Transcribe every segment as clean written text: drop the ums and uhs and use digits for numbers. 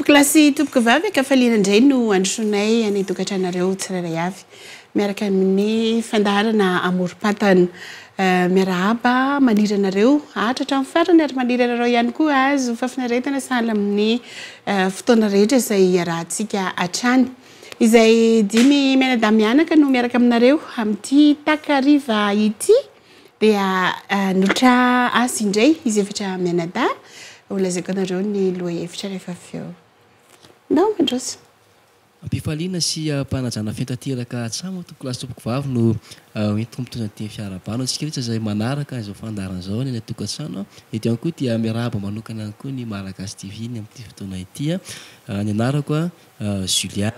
Klasy tompoko vavy akafaliana indray no androsoanay any tokantranareo tsirairay avy miaraka amin'ny fandaharana amorom-patana miarahaba maniry anareo ahatra hatramin'ny farany ary maniry anareo ihany koa azo fafinaretana sahala amin'ny fotoana rehetra izay arahantsika hatrany izay dimy mianadahy mianaka no miaraka aminareo amin'ity takariva ity dia nolotra asa indray izy efatra mianadahy olazaiko anareo ny lohahevitra rehefa avy eo. Non, Mandros. Ampifaliana sy mpanajana fentateraka atsamo klasy tompoko vavy no entompotoana ty fiarabano antsika rehetra izay manaraka izao fandarana izao ny tokantrano eto ihany koa dia miarahaba manokana ihany koa ny Malagasy TV ny amin'ity fotoana ity ny anarako Julia.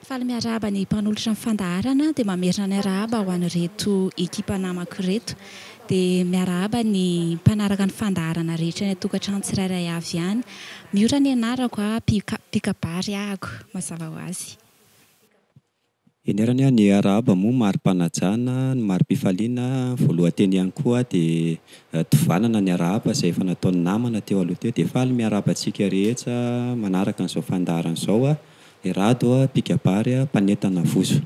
Faly miarahaba ny mpanolotra ny fandaharana dia mamerina ny arahaba ho an'ireto ekipa namako reto dia miarahaba ny mpanaraka ny fandaharana rehetra ny tokantrano tsirairay avy ihany. Miora ny anarako pikabary ahako mazava ho azy. Enerany ny arahaba moa mari-panajana ny mari-pifaliana voalohan-teny ihany koa dia tovanana ny arahaba izay efa nataony namana teo aloha teo dia faly miarahaba antsika rehetra manaraka an'izao fandaharana izao erado pikabary mpanentana vozo.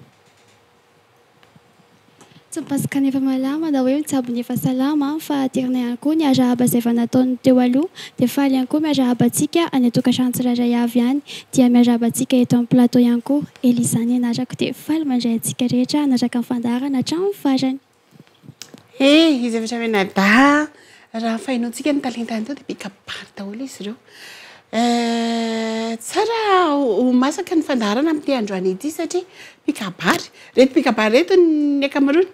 Tsy pasaka nefa malama da hoe mitsabo nefa salama fa tirana ihany koa ny arahaba izay efa nataony teo aloha dia faly ihany koa miarahaba antsika any tokantrano tsirairay avy ihany dia miarahaba antsika eto amin'ny plateau ihany koa Elizany anarako dia faly mandray antsika rehetra anaraka amin'ny fandaharana hatramin'ny farany. Izy efatra mianadahy raha fahinontsika ny talentany teo dia pikabary daholo izy ireo. Tsara ho masaka ny fandaharana amin'ity androany ity satria pikabary reto ny akamaroany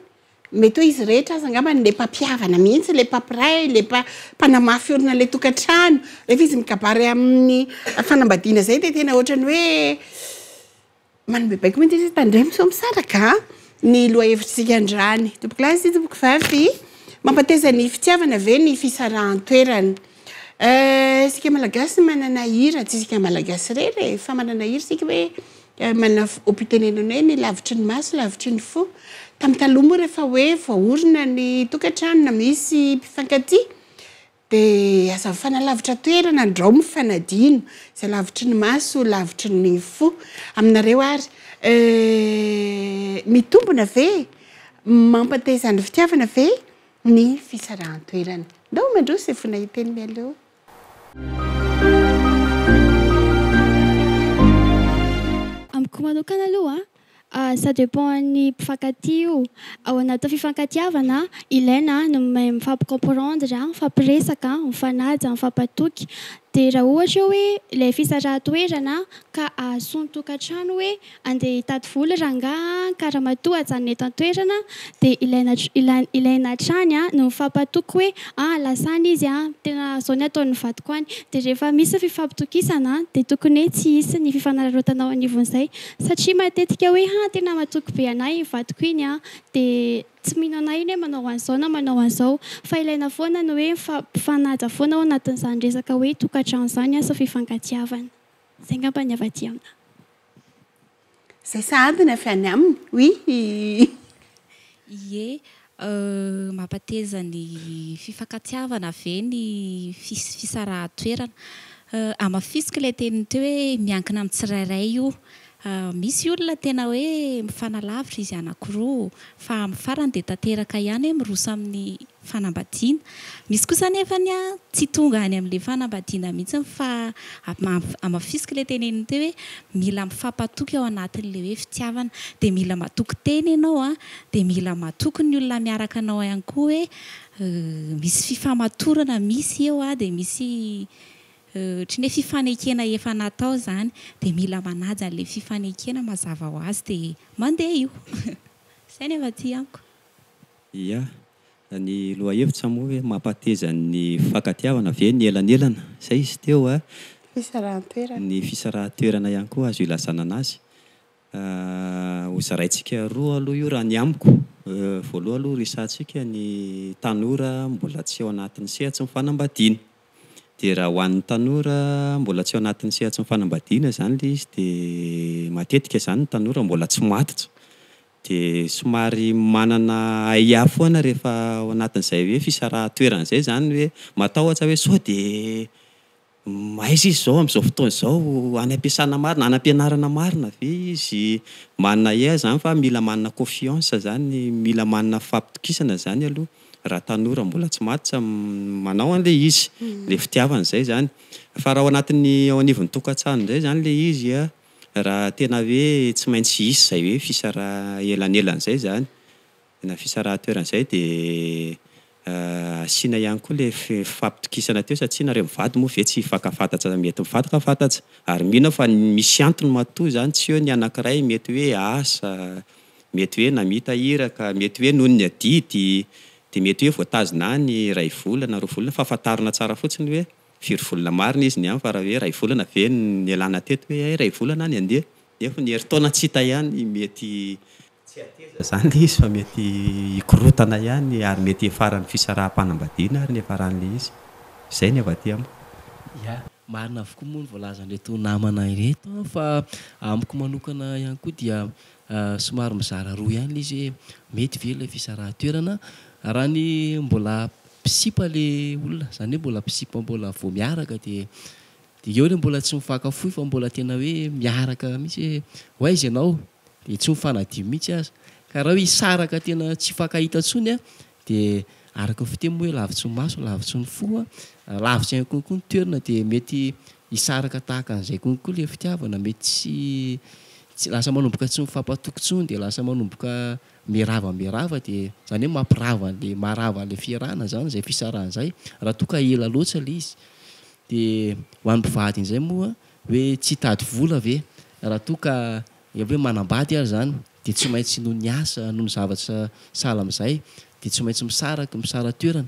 mety hoe izy rehetra aza angamba le mpampiavana mihitsy le mpampiray le mpanamafy olona le tokantrano rehefa izy mikabary amin'ny fanambadiana zay dia tena ohatrany hoe manome baiko mihitsy izy tandray misoa misaraka ny lohahevitsika androany tompoko lahy sy tompoko vavy mampateza ny fitiavana ve ny fisarahan-toerana. Sika malagasy manana hira tsy sika malagasy rery fa manana hira sika hoe manana opitenenana hoe ny lavitry ny maso lavitry ny fo tamin'ny taloha moa rehefa hoe voaorina ny tokantrano na misy mpifankatia dia aza fanalavitra toerana andrao mifanadino izay lavitry ny maso lavitry ny fo aminareo ary mitombona ve mampateza ny fitiavana ve ny fisarahan-toerana. Ndao mandroso efona hiteny mialeo. Amiko manokana aloha ça dépend ny mpifankatia io ao anaty fifankatiavana ilaina no mifampi-comprendre mifampiresaka mifanaja mifampatoky dia raha ohatra hoe ilay fisarahan-toerana ka ahasoany tokantrano hoe andeha hitady vola rangahy karamatoa hajanona eto an-toerana dia ilaina hatrany no mifampatoky hoe lasany izy tena zao ny ataony vadiko any dia rehefa misy fifampitokisana dia tokony hoe tsy hisy ny fifanararaotana ao anivon'izay satria matetika hoe tena matoky be anay vadiko iny dia tsy mino anay iny hoe manao an'izao na manao an'izao fa ilaina foana no hoe mifanaja foana ao anatin'izany resaka hoe tokantrano izany sa fifankatiavana. Izay ngamba ny avy aty amina. Izay sahadina avy any aminy. Oui. Ie, mampateza ny fifankatiavana ve ny fisarahan-toerana. Amafisika ilay teniny teo hoe miankina amin'ny tsirairay io. Misy olona tena hoe mifanalavitra izy anankiroa fa amin'ny farany dia tanteraka ihany hoe miroso amin'ny fanambadiana. Misy kosa nefa tsy tonga any amin'ilay fanambadiana mihitsy fa amafisika ilay teneny teo hoe mila mifampatoky ao anatin'ilay hoe fitiavana dia mila matoky teny ianao dia mila matoky ny olona miaraka anao ihany koa hoe misy fifamatorana misy eo dia misy tsy ny fifanekena efa natao zany dia mila manaja an'ilay fifanekena mazava ho azy dia mandeha io. Izay nefa ty amiko. Ia, ny lohahevitra moa hoe mampateza ny fifankatiavana ve ny elanelana izay izy teo fisarahan-toerana. Ny fisarahan-toerana ihany koa azo ilazana anazy. Ho zaraintsika roa aloha io raha ny amiko. Voalohany aloha resahantsika ny tanora mbola tsy ao anatin'ny sehatry ny fanambadiana. dia raha ho an'ny tanora mbola tsy ao anatin'ny sehatry ny fanambadiana zany le izy dia matetika zany ny tanora mbola tsy matotra dia somary manana aia foana rehefa ao anatin'izay hoe fisaraha-toerana izay zany hoe matahotra hoe sao dia aiza izy zao amin'izao fotoana izao any ampiasana marina any ampianarana marina ve izy manana ia zany fa mila manana confiance zany mila manana fampitokisana zany aloha raha tanora mbola tsy matotra manao an'le izy le fitiavana izay zany fa raha ao anatin'ny ao anivon'ny tokantrano izay zany le izy raha tena hoe tsy maintsy isy izay hoe fisaraha elanelana izay zany na fisaraha-toerana izay dia asiana ihany koa le fampitokisana teo satria nareo mivady moa ve tsy fankafantatra mety mifankafantatra ary mino fa misy antony matoa zany tsy eo ny anankiray mety hoe asa mety hoe namita hiraka mety hoe noho ny adidy dia mety hoe voatazona any ray volana roa volana fahafantarina tsara fotsiny hoe firy volana marina izy ny any fa raha hoe ray volana ve ny alana teto hoe ray volana any andeha nefa ny herintaona tsy hita ihany mety tsy ateza zany le izy fa mety hikorotana ihany ary mety efaran'ny fisaraha-panambadiana ary ny efaran'le izy izay ny avy aty amiko ia marina avokoa moa ny voalazan'ireto namana ireto fa amiko manokana ihany koa dia somary mizara roa ihany le izy mety ve ilay fisaraha-toerana raha ny mbola pisipa le olona zany hoe mbola pisipa mbola vao miaraka dia eo le mbola tsy mifankafohy fa mbola tena hoe miaraka mihitsy hoe aiza ianao dia tsy mifanadio mihitsy aza ka raha hoe hisaraka tena tsy fankahita ntsony dia araka ny fiteny hoe lavitry ny maso lavitry ny fo lavitra ihany kokoa ny toerana dia mety hisaraka tahaka an'izay kokoa le fitiavana mety tsy lasa manomboka tsy mifampatokontsony dia lasa manomboka mirava dia zany hoe mampirava le marava le fiarahana zany zay fisarahana izay raha toa ka ela loatra le izy dia ho an'ny mpivady izay moa hoe tsy hitady vola ve raha toa ka hoe manambady ary zany dia tsy maintsy noho ny asa noho ny zavatra sahala amin'izay dia tsy maintsy misara toerana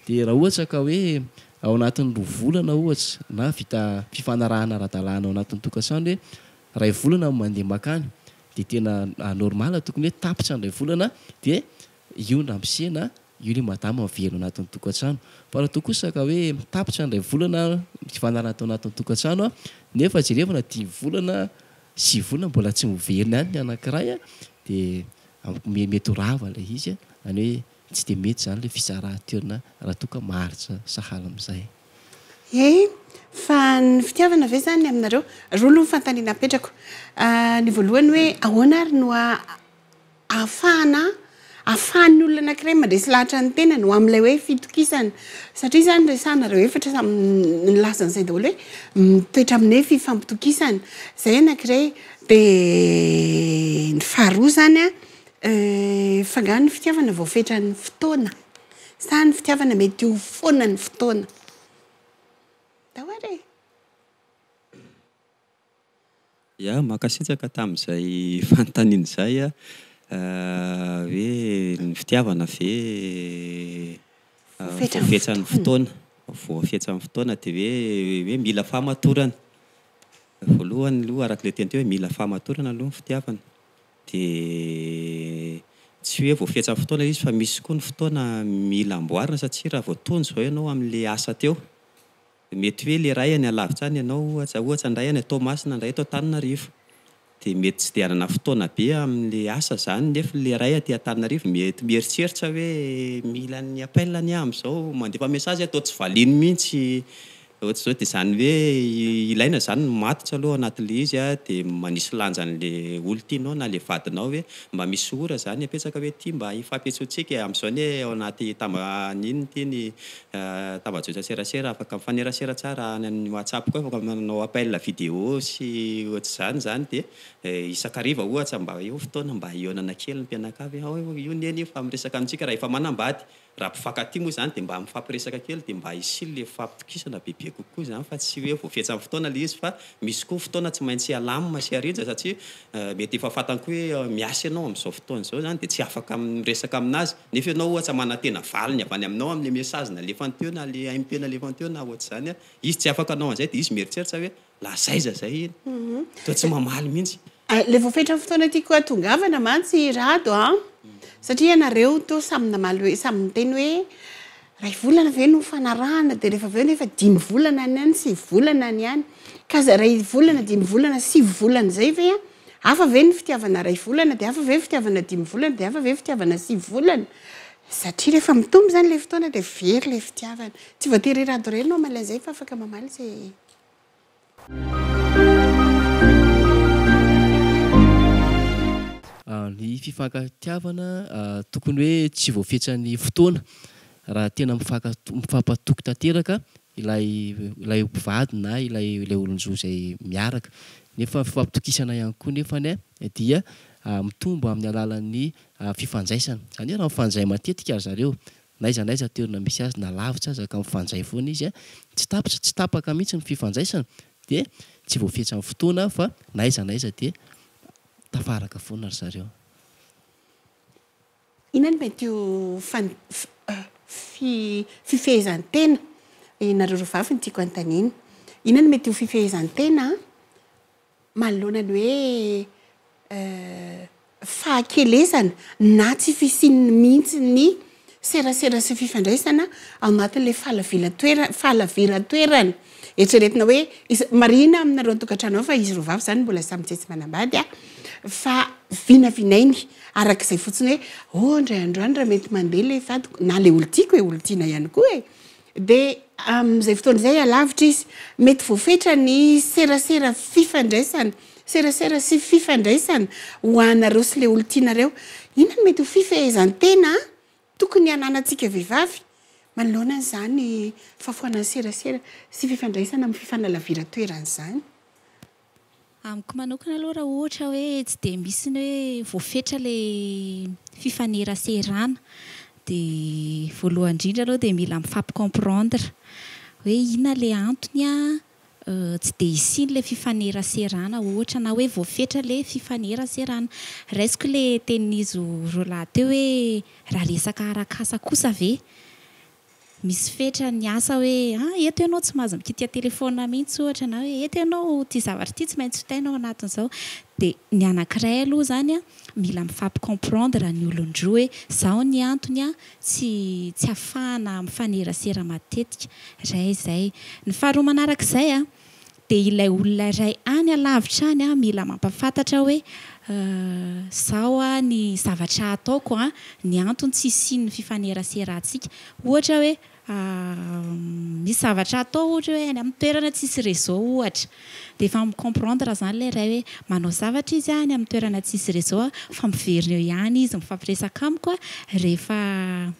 dia raha ohatra ka hoe ao anatin'ny roa volana ohatra na vita fifanarahana ara-dalàna ao anatin'ny tokantrano hoe ray volana mandeha makany dia tena normala tokony hoe tapitra n'ray volana dia io ndrampisena io le madama mivelo anatin'ny tokantrano fa raha toa kosa ka hoe tapitra n'ray volana fifanarahana tao anatin'ny tokantrano nefa jerevana 10 volana 6 volana mbola tsy miverina any ny anankiray dia mety ho rava ilay izy zany hoe tsy dia mety zany le fisaraha-toerana raha toa ka maharitra sahala amin'izay fa ny fitiavana ve zany aminareo roa aloha nyfantaniana apetrako ny voalohany hoe ahoana ary no ahafahan'ny olona anankiray mandresy lahatra ny tena no amin'ilay hoe fitokisana satria zany resanareo efatra nylazan'izay daholo hoe mitoetra amin'ny hoe fifampitokisana izay anankiray dia ny faharoa zany fangano ny fitiavana voafetra ny fotoana sa ny fitiavana mety ho foana ny fotoana dahoare ia makasitraka tamin'izay fanontaniana izay hoe ny fitiavana ve voafetran'ny fotoana voafetran'ny fotoana dia hoe mila fahamatorana voalohany aloha araka le teny teo hoe mila fahamatorana aloha ny fitiavana dia tsy hoe voafetran'ny fotoana izy fa misy koa ny fotoana mila amboarina satria raha voatonja zao ianao amin'le asa teo mety hoe le ray any alavitra any ianao ohatra ndray any Toamasina ndray atao Antananarivo dia mety tsy dia hanana fotoana be amin'le asa zany nefa le ray aty Antananarivo mety mieritreritra hoe mila ny appel ny amin'izao mandefa message atao tsy valiny mihitsy ohatra zao dia zany hoe ilaina zany matotra aloha anatin'le izy dia manisy lanjan'le olo tianao na le vadinao hoe mba misy ora zany apetsaka hoe ty mba hifampetsotsika amin'izao ny ao anaty tambaninony teny tambajotra serasera afaka mifanerasera tsara any amin'ny WhatsApp koa afaka manao appel vidéo sy ohatra zany dia isakariva ohatra mba eo fotoana mba ionana kely ny mpianakavy io neny fa miresaka amintsika raha efa manambady raha mpifankatia moa zany dia mba mifampiresaka kely dia mba isily le fampitokisana bebe kokoa zany fa tsy hoe voafetran'ny fotoana le izy fa misy koa fotoana tsy maintsy alamina sy arindra satria mety efa fantany koa hoe miasa ianao amin'izao fotoana izao zany dia tsy afaka miresaka aminazy nefa ianao ohatra manantena valiny avy any aminao amin'le message na alefan'ny teo na le MP na alefan'ny teo na ohatra zany izy tsy afaka anao an'izay dia izy mieritreritra hoe lazaiza zay iny toa tsy mamaly mihitsy le voafetra fotoana tiako atongavana mantsy rado satria ianareo to samy namaly hoe samy miteny hoe ray volana ve no fanarahana dia rehefa aveo nefa 5 volana ny any 6 volana ny any kaza ray volana 5 volana 6 volana zay ve hafa ve ny fitiavana ray volana dia hafa ve fitiavana 5 volana dia hafa ve fitiavana 6 volana satria rehefa mitombo zany le fotoana dia very le fitiavana tsy voatery rado reny no malazay fa afaka mamaly zay ny fifankatiavana tokony hoe tsy voafetsan'ny fotoana raha tena mifampatoky tanteraka ilay mpivady na ilay olonjoa zay miaraka nefa fifampitokisana ihany koa nefany dia mitombo amin'ny alalan'ny fifanjaisana zany hoe raha mifanjay matetika ary zareo naizanaiza toerana misy azy na lavitra azy ka mifanjay foana izy tsy tapaka mihitsy ny fifanjaisana dia tsy voafetsan'ny fotoana fa naizanaiza dia tafaraka foana ry zareo inany mety io fifehezan-tena nareo rovavy ny tiako antaniny inany mety io fifehezan-tena manoloana ny hoe fahakelezana na tsy fisininy mihitsy ny serasera sy fifandraisana ao anatin'ilay fahalaviran-toerana eritreretina hoe marina aminareo tokantrano ao fa izy rovavy zany mbola samy tsetsy manambady fa vinavinainy arak'izay fotsiny hoe ndray androany raha mety mandeha le vadiko na le olo-tiako hoe olo-tiana ihany koa dia amin'izay fotoana izay alavitra izy mety voafetra ny serasera fifandraisana serasera sy fifandraisana ho anareo sy le olo-tianareo inany mety ho fifehezan-tena tokony ananantsika vehivavy manoloana zany fahafoanany serasera sy fifandraisana amin'ny fifanalaviran-toerana zany amiko manokana aloha raha ohatra hoe tsy dia misy ny hoe voafetra le fifaneraserana dia voalohany indrindra aloha dia mila mifampicomprendre hoe inona le antony tsy dia isiny le fifaneraserana ohatra na hoe voafetra le fifaneraserana raisiko le tenin'izy roa lahy teo hoe raha resaka arakasa kosa ve misy fetra ny asa hoe eto ianao tsy mahazo mikitya telefona mihitsy ohatra na hoe eto ianao ty zavatra ty tsy maintsy hotainao anatin'izao dia ny anankiray aloha zany mila mifampicomprendre ny olon-droa hoe zao ny antony tsy ahafahana mifanerasera matetika ray zay ny faharoa manarak'izay dia ilay olona iray any alavitra any mila mampafantatra hoe zao ny zavatra ataoko ny antony tsy isiny fifaneraseratsika ohatra hoe misy zavatra atao ohatra hoe any amin'ny toerana tsisy réseau ohatra dia efa micomprendre zany le ray hoe manao zavatra izy any amin'ny toerana tsisy réseau fa miverina eo ihany izy mifampiresaka amiko rehefa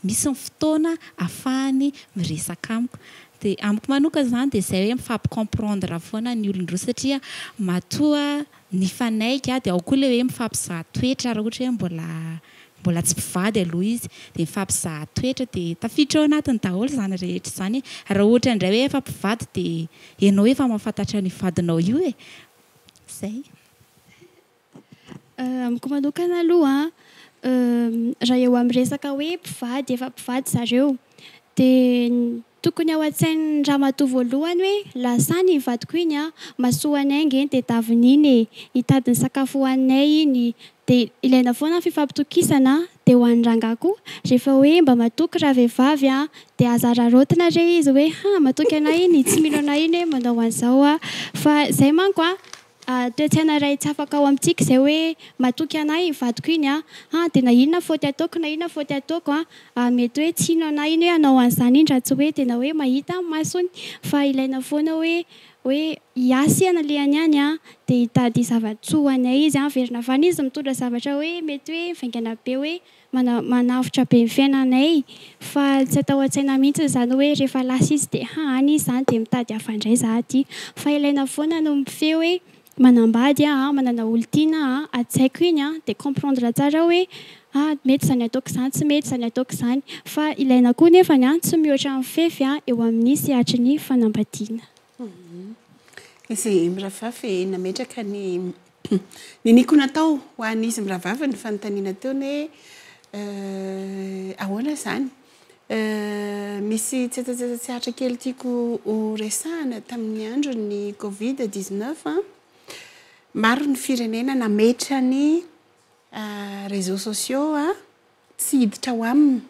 misy ny fotoana ahafahany miresaka amiko dia amiko manoka zany dia izay hoe mifampicomprendre foana ny olon-droa satria matoa ny fanaika dia ao koa le hoe mifampizaha toetra raha ohatra hoe mbola tsy mpivady aloha izy dia mifampizaha toetra dia tafiditra ao anatiny daholo zany rehetra zany raha ohatra indray hoe efa mpivady dia ianao efa mahafantatra ny vadinao io zay amiko manokana aloha raha eo amin'ny resaka hoe mpivady efa mpivady zareo dia tokony ao an-tsainy raha matoa voalohany hoe lasany vadiko iny mahasoanay nge dia tavin'iny hitadiny sakafo hoaninay iny dia ilaina foana fifampitokisana dia ho an'ny rangahy rehefa hoe mba matoky raha vehivavy dia azararotina re izy hoe matoky anay iny tsy mino anay iny manao an'izao fa zay manko toe-tsaina ray tsy afaka ao amintsika izay hoe matoky anay vadiko iny dia na inona faoty ataoko na inona faoty ataoko mety hoe tsy ino anay iny hoe anao an'izany iny raha tsy hoe tena hoe mahita amin'ny masony fa ilaina foana hoe hiasihana le any dia hitady zavatsoa anay izy verina vana izy mitondra zavatra hoe mety hoe vaingana be hoe manavotra be ny fiainanay fa tsy atao an-tsaina mihitsy zany hoe rehefa lasa izy dia any izy zany dia mitady hafandray za aty fa ilaina foana no mifehy hoe manambady manana olo-tiana atsaiko iny dia comprendre tsara hoe mety zany ataoko izany tsy mety zany ataoko izany fa ilaina koa nefa tsy mihoatra mifefy eo amin'ny sehatry ny fanambadiana izy miravavy nametraka ny niko natao ho an'izy miravavy ny fanontaniana teo ny ahoana zany misy tsetsatsetsatsihatra kely tiako ho resahana tamin'ny andro ny Covid-19 maro ny firenena nametra ny réseaux sociaux tsy hiditra ho aminy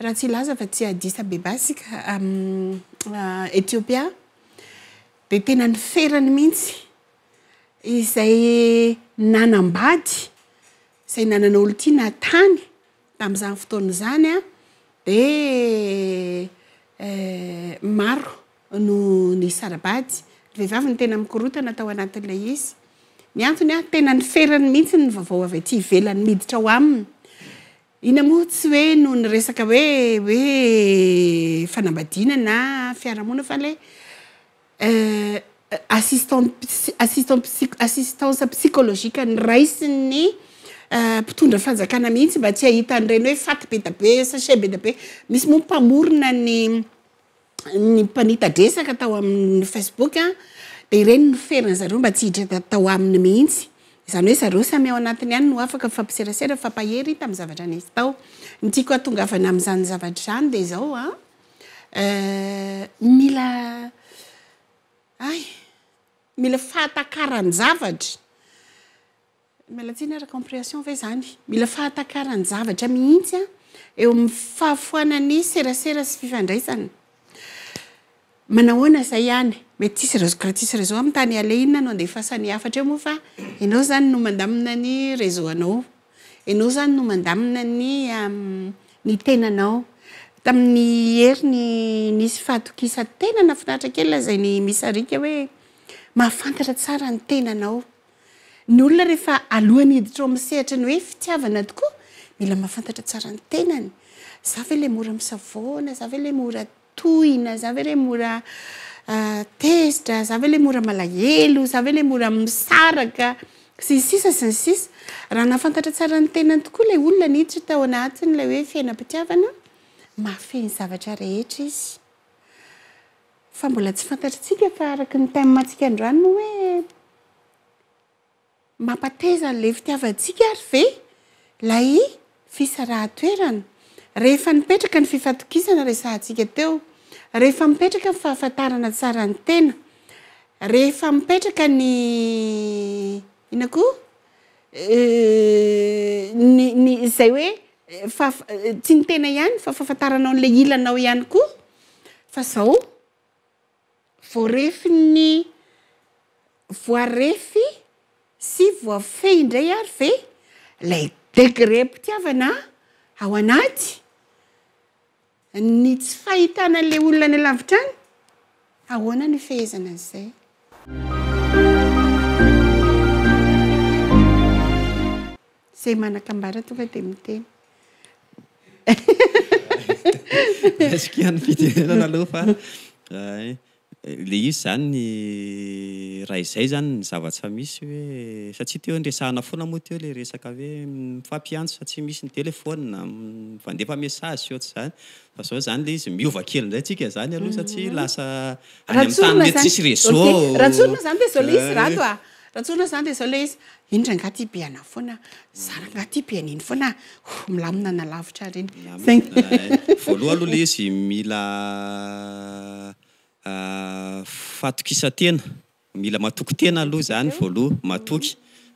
raha tsy laza fa tsy Addis Abeba sika Etiopia dia tena ny ferany mihitsy izay nanambady izay nanana olo tiana tany tamin'izany fotoana izany a dia maro no ny sarabady vehivavy ny tena mikorotana tao anatin'ilay izy ny antony a tena ny ferany mihitsy ny vaovao avy aty ivelany miditra ao aminy ina moa tsy hoe no ny resaka hoe fanambadiana na fiarahamonina fa le assistance psychologique ny raisiny mpitondra fanjakana mihitsy mba tsy ahita an'ireny hoe faty be da be sachet be da be misy moa mpamorona ny mpanita-dresaka tao amin'ny Facebook a dia ireny no ferana zareo mba tsy hiditra tao aminy mihitsy izany hoe zareo samy ao anatiny ihany no afaka fampiserasera fampahery tamin'ny zavatra nisy tao ny tiako atongavana amin'izany zavatra izany dia izao a mila fahatakarany zavatra mila tsina ra compréhension ve zany mila fahatakarany zavatra mihitsy a eo amin'ny fahafoanany serasera sy fifandraisana manahoana izay ihany mety tisy réseau karaha tisy réseau amin'ny tany ale inona no andeha fasany hafatra eo moa fa ianao zany no mandamina ny réseau anao ianao zany no mandamina ny tenanao tamin'ny hery nisy fahatokisa tena nafinaritra kely izay ny misarika hoe mahafantatra tsara ny tenanao ny olona rehefa alohany hiditra ao misehatra ny hoe fitiavana tokoa mila mahafantatra tsara ny tenany za ve le mora misavoana za ve le mora tohina za ve le mora tezitra za ve le mora malahelo za ve le mora misaraka sy sisa sy ny sisa raha nahafantatra tsara ny tenany tokoa le olona niditra tao anatiny ilay hoe fiainam-pitiavana mahafeny zavatra rehetra izy fa mbola tsy fantatritsika fa araka ny taimatsika androany moa hoe mampateza n'ilay fitiavantsika ary ve lay fisaraha-toerana rehefa nipetraka ny fifatokisana resahantsika teo rehefa mipetraka ny fahafantarana tsara ny tena rehefa mipetraka ny ina koa izay hoe tsy ny tena ihany fa fahafantaranao n'ilay ilanao ihany koa fa zao voarefy ny voarefy sy voafehy indray ary ve lay degré mpitiavana ao anaty ny tsy fahitana le olona ny lavitra any ahoana ny fehezana an'izay zay manakambara tonga dia miteny eskiany fitenenana aloha fa le izy zany ny raha izay zany ny zavatra misy hoe satria teo ndresahana foana moa teo le resaka hoe mifampiantso fa tsy misy ny telefona vandefa message ohatry zany fa zao zany le izy miova kely indray tsika zany aloha satria lasa any amin'ny tany mety tsisy réseau ratsorina zany dia zao le izy rato a ratsorina zany dia zao le izy indra ngaty be ana foana zara ngaty be aniny foana milamina na lavitra reny voaloha aloha le izy mila fatokisa-tena mila matoky tena aloha zany voaloha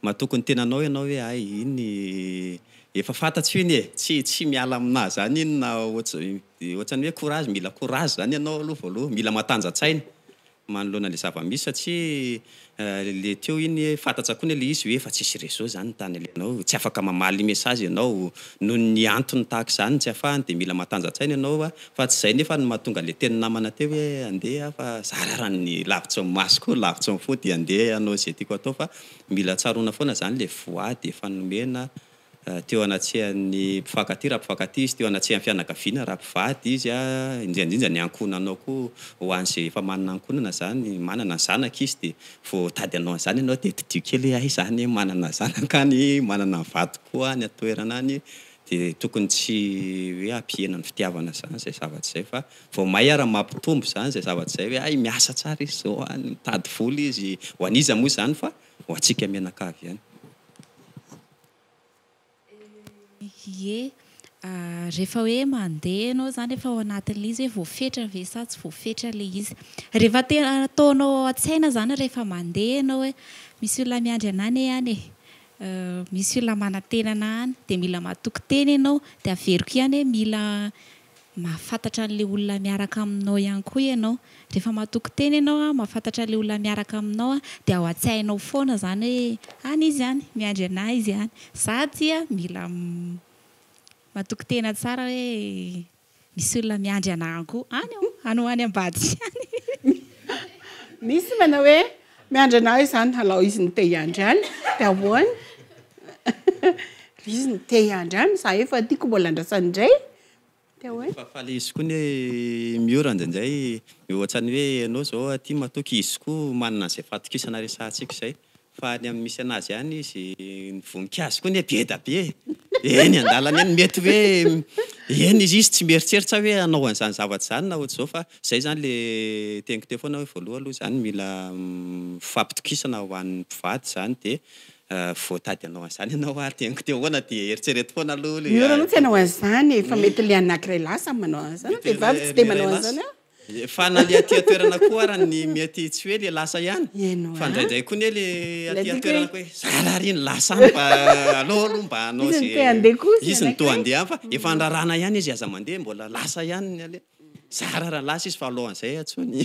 matoky ny tenanao ianao hoe ay iny efa fantatsy iny tsy miala aminazy zany iny na ohatrany hoe courage mila courage zany ianao aloha voaloha mila matanjatsaina manoloana le zava-misy satria le teo iny fantatsa koa le izy hoe efa tsisy réseau zany tany alenao tsy afaka mamaly message ianao no ny antony tahaka zany tsy afahany dia mila matanjatsaina ianao fa tsy izay nefa ny mahatonga le teny namana teo hoe andeha fa zara raha ny lavitra ny maso koa lavitra ny fo dia andeha anao izay tiako atao fa mila tsaroana foana zany le voady fanomena teo anatsihan'ny mpifankaty raha mpifankaty izy teo anatsihan'ny fianakaviana raha mpivady izy indrindrindra ny ankonanao koa ho an'izay efa manana ankonana zany manana zanaka izy dia vao tady anao an'izany ianao dia didio kely ay zany manana zanaka any manana vady koa any atoerana any dia tokony tsy hoe ampiena ny fitiavana zany zay zavatra izay fa vao may ara mampitombo zany zay zavatra izay hoe ay miasa tsara izy zao any mitady vola izy ho aniza moa zany fa ho antsika mianakavy ihany Ie, rehefa hoe mandeha anao zany rehefa ao anatin'ilay izy hoe voafetra ve sa tsy voafetra le izy rehefa tena ataonao an-tsaina zany rehefa mandeha anao hoe misy olona miandry anany ihany misy olona manantenana any dia mila matoky tena ianao dia averiko ihany hoe mila mahafantatra an'le olona miaraka aminao ihany koa ianao. Rehefa mahatoky teny ianao mahafantatra an'le olona miaraka aminao dia ao an-tsainao foana zany hoe any izy ihany miandry anahy izy ihany. Sady mila mahatoky tena tsara hoe misy olona miandry anahy koa any any ambady any. Misy manao hoe miandry anahy izany alao izy ny te hiandry any dia ahoana izy ny te hiandry any za efa tiako mbola andrasany indray dia ahoana. Fa le izy koa ny miora ndraindray ohatrany hoe ianao zao aty matoky izy koa manana an'izay fatokisana resantsika izay fa ny amin'ny misy anazy ihany izy ny voninkazo koa ny be da be eny an-dalana eny mety hoe eny izy tsy mieritreritra hoe hanao an'izany zavatra izany na ohatr'izao fa izay zany le teniko teo foana hoe voaloha aloha zany mila fampitokisana ho an'ny mpivady zany dia voatady anao an'izany ianao teniko teo foana dia eritrereto foana aloha miora aloha tsy hanao an'izany efa mety le anankiray lasa manao an'izany vehivavy tsy dia manao an'izany fa na le aty toerana koa raha ny mety tsy hoe le lasa ihany fa ndraindray koa ny le aty toerana koa hoe zalariny lasa mba aloha mba anao izy ny toa andeha fa efa andrarana ihany izy aza mandeha mbola lasa ihany ale zara raha lasa izy fa alohan'izay atsony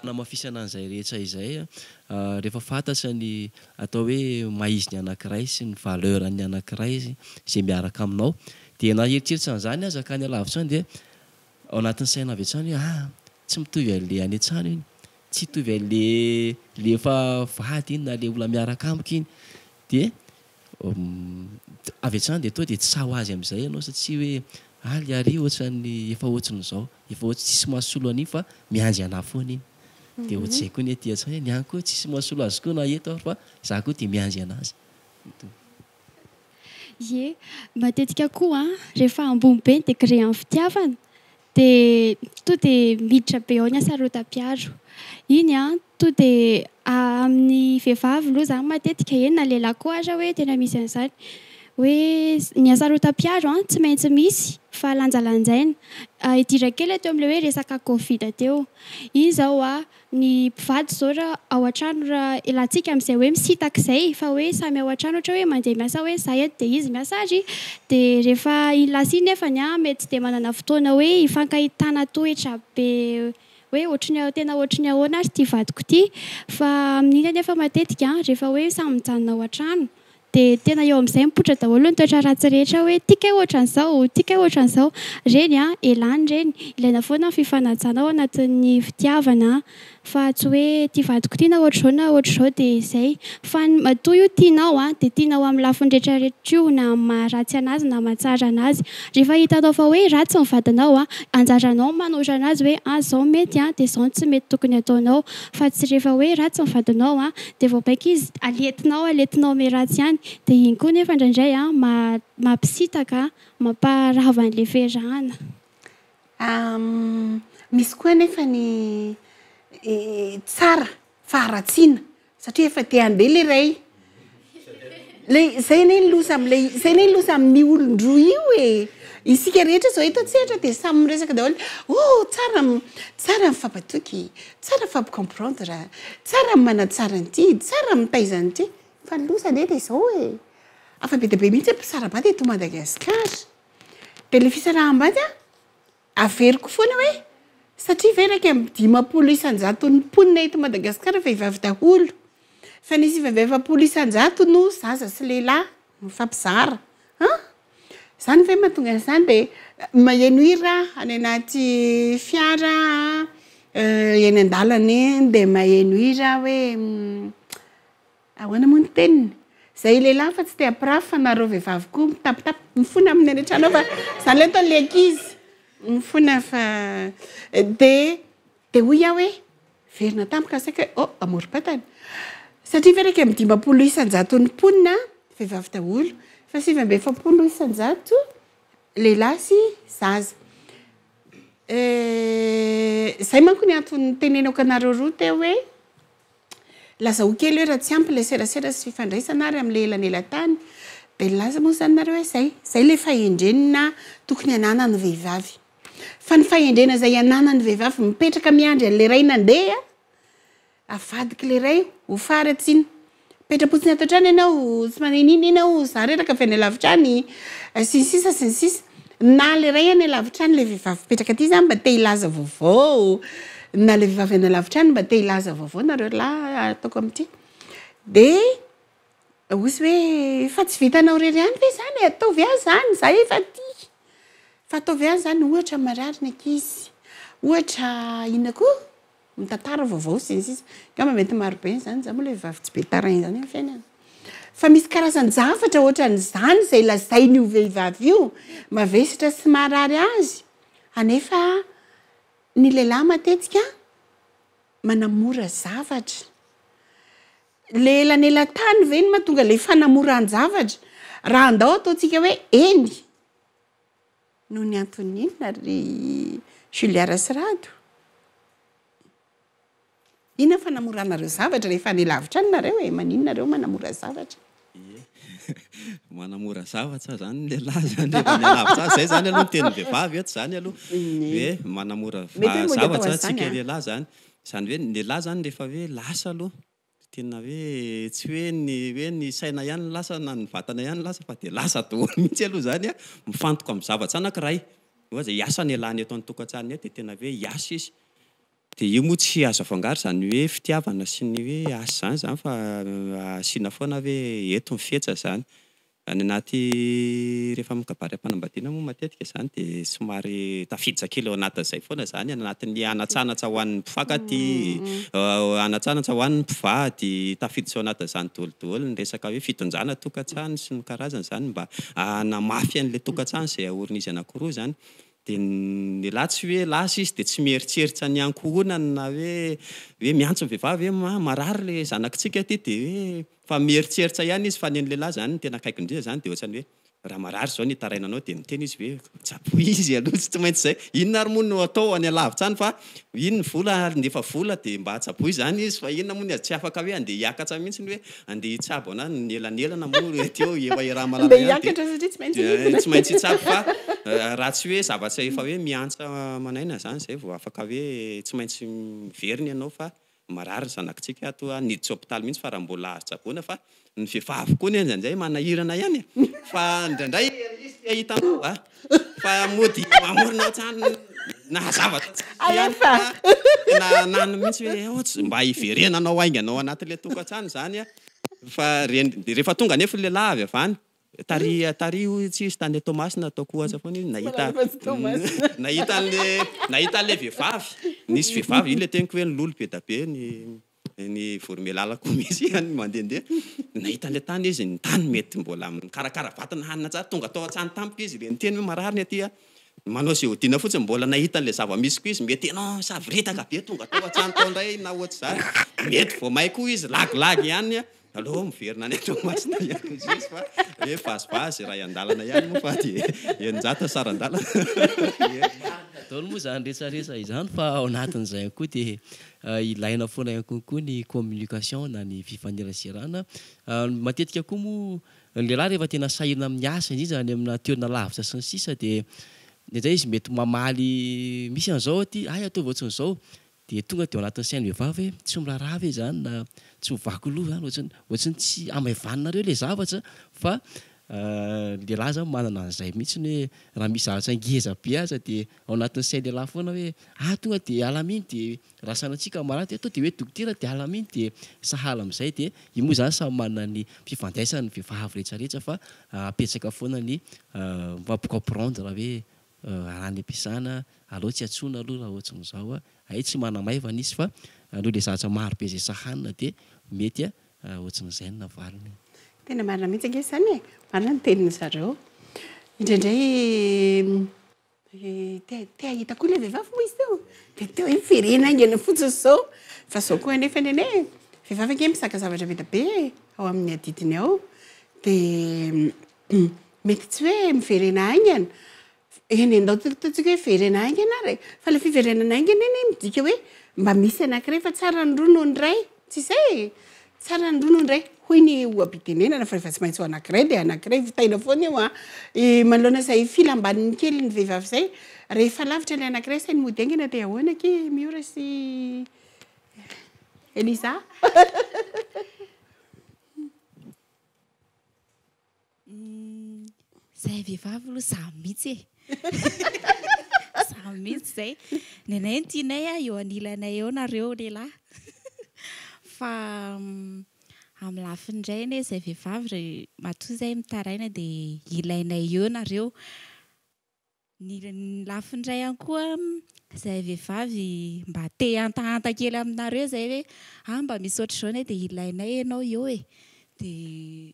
na mafisana an'izay rehetra izay rehefa fantatra ny atao hoe maizy ny anankiray sy ny valeur ny anankiray izy izay miaraka aminao dia na eritreritra an'izany aza ka ny alavitra any dia ao anatin'ny saina avy hatrany hoe tsy mitovy an'le any an-trano iny tsy mitovy an'le efa vady iny na le olona miaraka amiko iny dia avy hatrany dia toa dia tsy saho azy amin'izay ianao satria hoe aly ary ohatran'ny efa ohatran'izao efa ohatry tsisy mahasolo an'iny fa miandry anahy foana iny dia ohatr'izay koa ny aty hatrany ny any koa tsisy mahasolo azy koa na eto fa za koa dia miandry anazy. Ie matetika koa rehefa ambony be ny degré amin'ny fitiavana dia to dia miditra be ao ny asarotam-piaro iny to dia amin'ny vehivavy aloha zany matetika eny na lehilahy koa aza hoe tena misy an'izany hoe ny asarotam-piaro tsy maintsy misy fa lanjalanjaina idira kely teo amin'ilay hoe resaka covid teo iny zao ny mpivady zao raha ao an-trano raha elantsika amin'izay hoe misitaka izay fa hoe samy ao an-trano ohatra hoe mandeha miasa hoe za eto dia izy miasa ary dia rehefa ilasa iny nefa mety dia manana fotoana hoe hifankahitana toetra be hoe tena ohatry ny ahoana ary ity vadiko ity fa amin'iny nefa matetika rehefa hoe samy mijanona ao an-trano dia tena eo amin'izay mipoitra daholo ny toetra ratsy rehetra hoe tika ohatran'izao reny elany reny ilaina foana fifanajana ao anatin'ny fitiavana fa tsy hoe ity vadiko ity na ohatr'izao dia izay fa matoa io tianao dia tianao amin'ny lafiny rehetrarehetra io na maharatsy anazy na mahatsara anazy rehefa hitanao fa hoe ratsy ny vadinao anjaranao manoatra anazy hoe zao mety dia zao tsy mety tokony ataonao fa tsy rehefa hoe ratsy ny vadinao dia voapaika izy aletinao me ratsy ihany dia iny koa nefa indraindray mampisitaka mamparava an'le fiarahana. Misy koa nefa ny tsara faharatsiana satria efa te handeha le ray zay ny losa amin'ny olon-droa io isika rehetra zao eto tsehatra dia samy miresaka daholo tsara mifampatoky tsara mifampikomprendre tsara manatsara an'ity tsara mitaiza an'ity fa ny losa ane dia izao afa be dia be mihitsy mpisarabady eto Madagasikara dia le fisaraham-bady averiko foana hoe satria veraka amin'ny 500 ny mponina eto Madagasikara vehivavy daholo fa nisy 900 no zaza sy lehilahy mifampizara zany ve mahatonga an'izany dia maheno hira any anaty fiara eny an-dalana eny dia maheno hira hoe ahoana moa ny teniny zay lehilahy fa tsy te hampirafy fa nareo vehivavy koa mitapitapy mifona amin'ny any an-trano fa zany le ataon'le ankizy mifona fa dia hoy hoe verina tampoka saika amorim-patana satria veraka amin'ny 500 ny mponina vehivavy daholo fa 700 lehilahy sy zaza zay manko ny antony tenenako anareo roa teo hoe lazao kely hoe raha tsy ampy le serasera sy fifandraisana ary amin'le elanelan-tany dia laza moa zany nareo hoe zay le fahendrenina tokony ananany vehivavy fa ny fahendrena zay ananany vehivavy mipetraka miandry an'le ray nandeha avadika le ray ho faratsiny petrapotsiny ato an-trano ianao tsy manenina ianao za reraka avy any lavitra any sy ny sisa na le ray any lavitrany le vehivavy petraka aty zany mba te hilaza vaovao na le vehivavy any lavitrany mba te hilaza vaovao nareo lahy ataoko amin'ity de ozy hoe fa tsy vitanao rery any ve zany ataovy azy zany za efa ty fa ataovy azy zany ohatra marary ny ankizy ohatra ina koa mitantara vaovao sy ny sisa ngamba mety marobe zany za moa le vehivavy tsy be tarainy zany amin'ny fiainana fa misy karazany zavatra ohatran'izany zay lazainy io vehivavy io mavesatra sy marary azy anefa ny lehilahy matetika manamora zavatra le elanelatany ve ny mahatonga le fanamorany-javatra raha andao ataontsika hoe eny no ny Antonina ry Julia Rasirado ina fanamoranareo zavatra rehefa ny lavitra any nareo maninonareo manamora zavatra manamora zavatra zany lehilahy zany rehefa mialavitra zay zany aloha ny teny vehivavy eto zany aloha hoe manamora zavatra tsika lehilahy zany hoe ny lehilahy zany rehefa hoe lasa aloha tena hoe tsy hoe ny saina ihany lasa na ny vatana ihany lasa fa de lasa daholo mihitsy aloha zany mifantoka amin'ny zavatra anankiray ohatsy iasa ny ialany eto an-tokantrano eto de tena hoe iasa izy de io moa tsy azo afangaro zany hoe fitiavana sy ny hoe asa zany fa asiana foana hoe eto mifetsa zany any anaty rehefa mikabary am-panambadiana moa matetika zany de somary tafiditra kely ao anatin'izay foana zany anatin'ny anatsanatra ho an'ny mpifankaty anatsanatra ho an'ny mpivady tafiditra ao anatin'izany daholo ny resaka hoe fitonjana tokantrano sy ny karazany zany mba hanamafy an'ilay tokantrano izay ahorina izy anankiroa zany de ny lahy tsy hoe lasa izy de tsy mieritreritra ny ankohonany na hoe miantso ny vehivavy hoe marary le zanakitsika ty de hoe fa mieritreritra ihany izy fa ny lehilahy zany tena akaiky indrindra zany de ohatrany hoe raha marary zao ny tarainanao de miteny izy hoe tsaboy izy aloha tsy maintsy zay inona ary moa no atao any alavitra any fa iny ny vola nefa vola de mba tsaboy zany izy fa inona moa ny azy tsy afaka hoe andeha hiakatra mihitsy hoe andeha hitsabo ana ny elanelana moa teo efa raha malala tsy maintsy hitsabo fa raha tsy hoe zavatra efa hoe miantsa manaina zany zay vao afaka hoe tsy maintsy miveriny ianao fa marary zanakitsika ato niditra hôpitaly mihitsy fa raha mbola azo tsaboina fa ny vehivavy koa ny ndraindray manahirana ihany fa ndraindray izy hitanao fa mody mamorona ohatrany na zavatra tena nano mihitsy hoe ohatsy mba hiverenanao ainganao anatin'le tokantrano zany fa rehefa tonga nefa le lehilahy avy avany tary tsy izy tany Tomasina ataoko ohatra foana izy nahita an'le vehivavy nisy vehivavy iny le teniko hoe ny lolo be da be ny voromelalako misy ihany mandehandeha nahita an'le tany izy ny tany mety mbola mikarakara vatana hanina tsara tonga tao an-trano tampoka izy le niteny hoe marary ny aty manao zay hodina fotsiny mbola nahita an'le zava-misy koa izy mety ianao savritaka be tonga tao an-trano tao indray na ohatry zany mety vao may koa izy lagilagy ihany allo miverina any Tomasina ihany izy fa hoe vazivazy raha andalana ihany moa fa de enjata sara andalana daholo moa zany resaresa izany fa ao anatin'izay koa de ilaina foana ihany kokoa ny communication na ny fifaneraserana matetika koa moa ny lehilahy rehefa tena sahirana amin'ny asa indrindra any amina toerana lavitra sy ny sisa de zay izy mety mamaly misy an'izao aty ay ataovy ohatran'izao de tonga de ao anatin'ny sainy vehivavy hoe tsy miraharaha ve zany na tsy hovako loha zany ohatrany tsy amaivaninareo le zavatra fa lehilahy zany manana an'izay mihitsy hoe raha misy zavatra ngeza be aza de ao anatin'ny sainy lehilahy foana hoe tonga de alaminy de raha sanantsika marary atao de hoe dokotera de alaminy de sahala amin'izay de io moa zany samy manana ny fifandraisany vehivavy rehetrarehetra fa apetsaka foana ny mifampikomprendre raha hoe raha ny ampiasana aloha tsy atsona aloha raha ohatran'izao ay tsy manamaivana izy fa aloha le zavatra maro be zay sahanina de mety ohatran'izay ny navaliny tena marina mihitsy ange zany marina ny teniny zareo indraindray te ahita koa le vehivavy moa izy teo de teo hoe miverena aingana fotsiny zao fa zao koa nefa nene vehivavy ange misaka zavatra be da be ao amin'ny adidiny ao de mety tsy hoe miverena aingana eny andao taontsika hoe verena aingana ary fa le fiverenana aingana eny midika hoe mba misy anankiray fa tsara ny roa noho ny ray tsy zay tsara ny roa noho ny ray hoy ny oabitenenana fa rehefa tsy maintsy ho anankiray de anankiray vitaina foana eo manoloana zay filambaniny kely ny vehivavy zay rehefa lavitra le anankiray say ny mody aingana de ahoana ke Miora sy Eliza zay vehivavy aloha za mihitsy Za mihitsy zay. Ny anay tianay eo anilanay eo nareo lehilahy. Fa amin'ny lafiny indray anie izay vehivavy matoa izay mitaraina dia ilainay eo nareo. Ny lafiny indray ihany koa izay vehivavy mba te hantahanta kely aminareo izay hoe mba misy ohatr'izao dia ilainay ianao eo e. Dia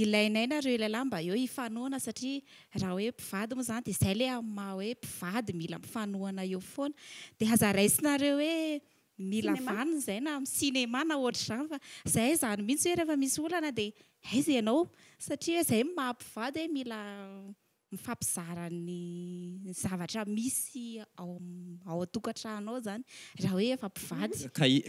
ilainay nareo lehilahy mba eo hifanohana satria raha hoe mpivady moa izany dia izay ilay amin'ny maha hoe mpivady mila mifanohana eo foana. Dia aza raisinareo hoe mila vanona izay na amin'ny cinéma na ohatr'izany fa izay izany mihitsy hoe rehefa misy olana dia aiza ianao satria izay maha mpivady hoe mila mifampizara ny zavatra misy ao an-tokantrano zany raha hoe efa mpivady.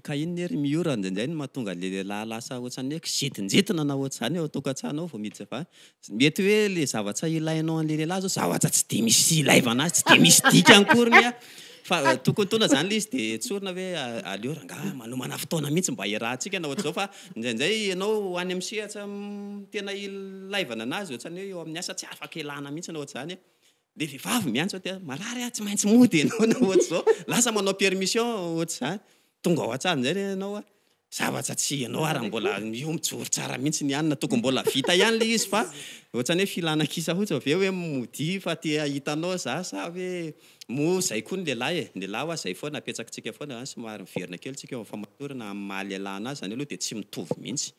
Ka inona ery miora ndraindray no mahatonga lehilahy lasa ohatrany hoe kizintinjitina na ohatr'izany ao an-tokantrano ao vao miditra fa mety hoe le zavatra ilainao an'le lehilahy zao zavatra tsy de misy ilaivana azy tsy de misy dikany akory fa tokony tona zany le izy dia tsorina hoe aleo rangahy manomana fotoana mihitsy mba hiarahantsika na ohatr'izao fa indraindray ianao any amin'ny sehatra tena ilaivana anazy ohatrany hoe eo amin'ny asa tsy afaka ialana mihitsy na ohatr'izany dia vehivavy miantso dia marary tsy maintsy mody ianao na ohatr'izao lasa manao permission ohatr'izany tonga ao an-trano izay ianao zavatra tsy ianao ary mbola io mijoro tsara mihitsy ny anina tokony mbola vita ihany le izy fa ohatrany hoe filanan-kisa fotsy avy eo hoe mody fa te hitanao za sa hoe mo zay koa ny lehilahy ny lehilahy ho zay foana apetsakitsika foana somary miverina kely tsika eo famatorana amin'ny maha-lehilahy anazy zany aloha dia tsy mitovy mihitsy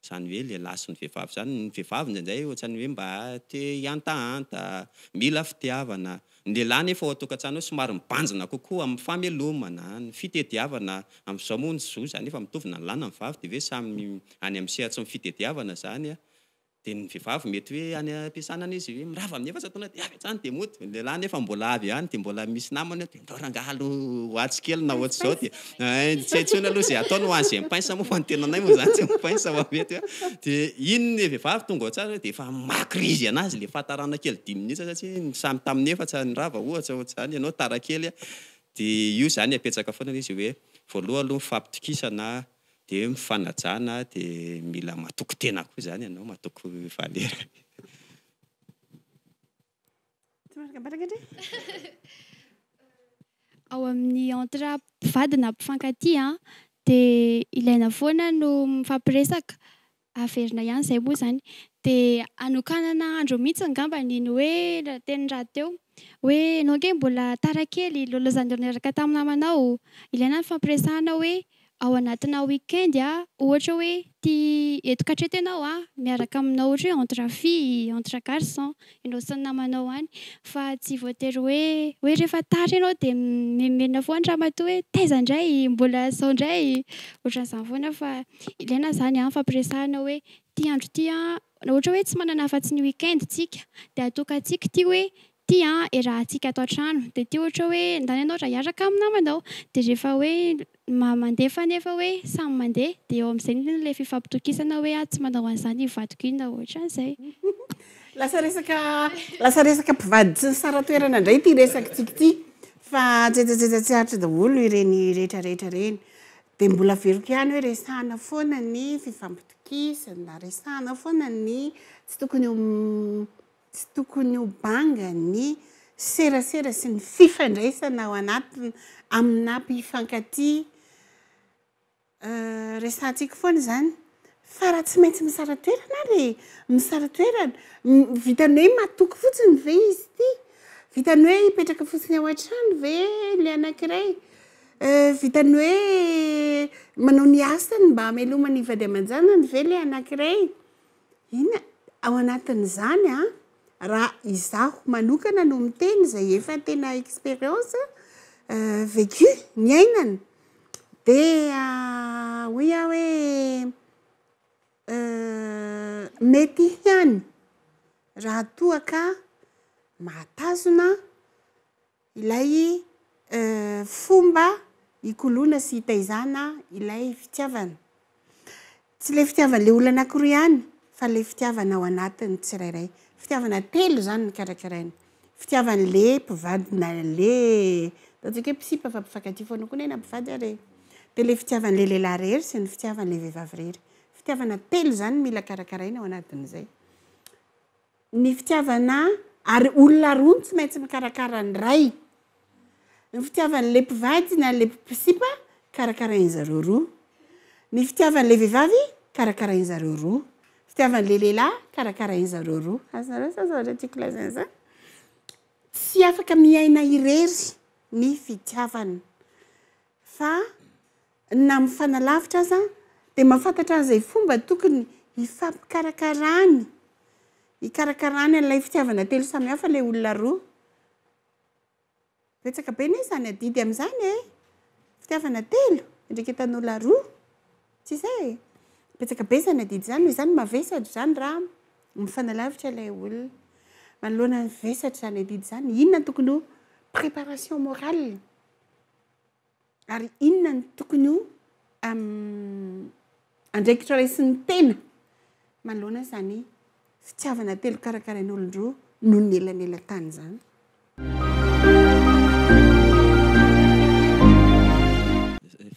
zany hoe lehilahy sy ny vehivavy zany ny vehivavy indraindray ohatrany hoe mba te hiantahanta mila fitiavana ny lehilahy nefa ao an-tokantrano somary mibanjina kokoa amin'ny famelomana ny fitediavana amin'izao moa ny zo zany efa mitovina ny lahy na ny vavy dia hoe samy any amin'ny sehatra ny fitediavana zany dia ny vehivavy mety hoe any ampiasana izy hoe mirava amin'ny efatra taona dia avy hatrany dia mody ny lehilahy nefa mbola avy ihany dia mbola misy namany dia ndao rangahy aloha hoatsy kely na ohatr'izao dia tsy haintsony aloha izay ataony ho any izay mipainsa moa fa ny tena anay moa zany tsy mipainsa ho mety dia iny ny vehivavy tonga ao tsara dia efa makrizy anazy le fahatarana kely 10 minitra satria samy tamin'ny efatra ny rava ohatra ohatr'izany ianao tara kely dia io zany apetsaka foana izy hoe voaloha aloha mifampitokisana dia mifanajana dia mila matoko tena koa zany ianao matoko valera. Ao amin'ny entre mpivady na mpifankatia dia ilaina foana no mifampiresaka averina ihany izay moa zany dia anokanana andro mihitsy angamba niny hoe teny raha teo hoe ianao nge mbola tara kely lolazan'ireo niaraka tamin'ny namanao ilaina ny fampiresahana hoe ao anatina weekend ohatra hoe tia eto-katreto ianao miaraka aminao ohatra hoe entre fille entre garçon ianao sy ny namanao any fa tsy voatery hoe rehefa tara ianao dia memena foana ramatoa hoe taiza indray mbola sao indray ohatran'izany foana fa ilaina zany fampiresahana hoe tia andro tia ohatra hoe tsy manana afa-tsy ny weekend tsika dia atokantsika tia hoe tia rahantsika ato an-trano dia tia ohatra hoe ndany ianao raha hiaraka amin'ny namanao dia rehefa hoe mandefa nefa hoe samy mandeha dia eo amin'izay ilay fifampitokisana hoe tsy manao an'izany ivadiko iny na ohatran'izay. lasa resaka mpivady tsy ny sara toerana indray ty resaka tsika ty fa tsetsatsetsy daholo ireny rehetrarehetra reny dia mbola veriko ihany hoe resahana foana ny fifampitokisana resahana foana ny tsy tokony ho banga ny serasera sy ny fifandraisana ao anatiny amina mpifankatia resahantsika foana zany fa raha tsy maintsy misara toerana ary misara toerana vitany hoe matoko fotsiny ve izy ty vitany hoe hipetraka fotsiny ao an-trano ve le anankiray vitany hoe manao ny asany mba hamelomany ivady aman-janany ve le anankiray ina ao anatin'izany raha izaho manokana no miteny izay efa tena expérience vécu ny ainana dia hoy aho hoe mety ihany raha toa ka mahatazona ilay fomba hikoloana sy hitaizana ilay fitiavana tsy ilay fitiavana le olona anankiroa ihany fa ilay fitiavana ao anatiny tsirairay fitiavana telo zany ny karakaraina fitiavana le mpivadina le tatsika hoe psipa fa mpifankatia foana koa nena mpivady are dia le fitiavana le lehilahy rehery sy ny fitiavana le vehivavy rehery fitiavana telo zany mila karakaraina ao anatin'izay ny fitiavana ary olona roa tsy maintsy mikarakara ny ray ny fitiavan'le mpivady na le mpisipa karakarainy zareo roa ny fitiavan'le vehivavy karakarainy zareo roa fitiavan'le lehilahy karakarainy zareo roa azonareo sa zavatra tiako lazaina zany tsy afaka miaina irery ny fitiavana fa na mifanalavitra aza dia mahafantatra an'izay fomba tokony hifampikarakarany hikarakarany an'ilay fitiavana telo samihafa ilay olona roa betsaka be ny izany adidy amin'izany fitiavana telo endreketan'olona roa tsy izay betsaka be izany adidy izany izany mavesatra izany raha mifanalavitra ilay olona manoloana ny vesatra izany adidy izany inona tokony ho préparation morale ary inona ny tokony ho andraikitra raisin'ny tena manoloana izany fitiavana telo karakarain'olon-droa noho ny elanela-tany izany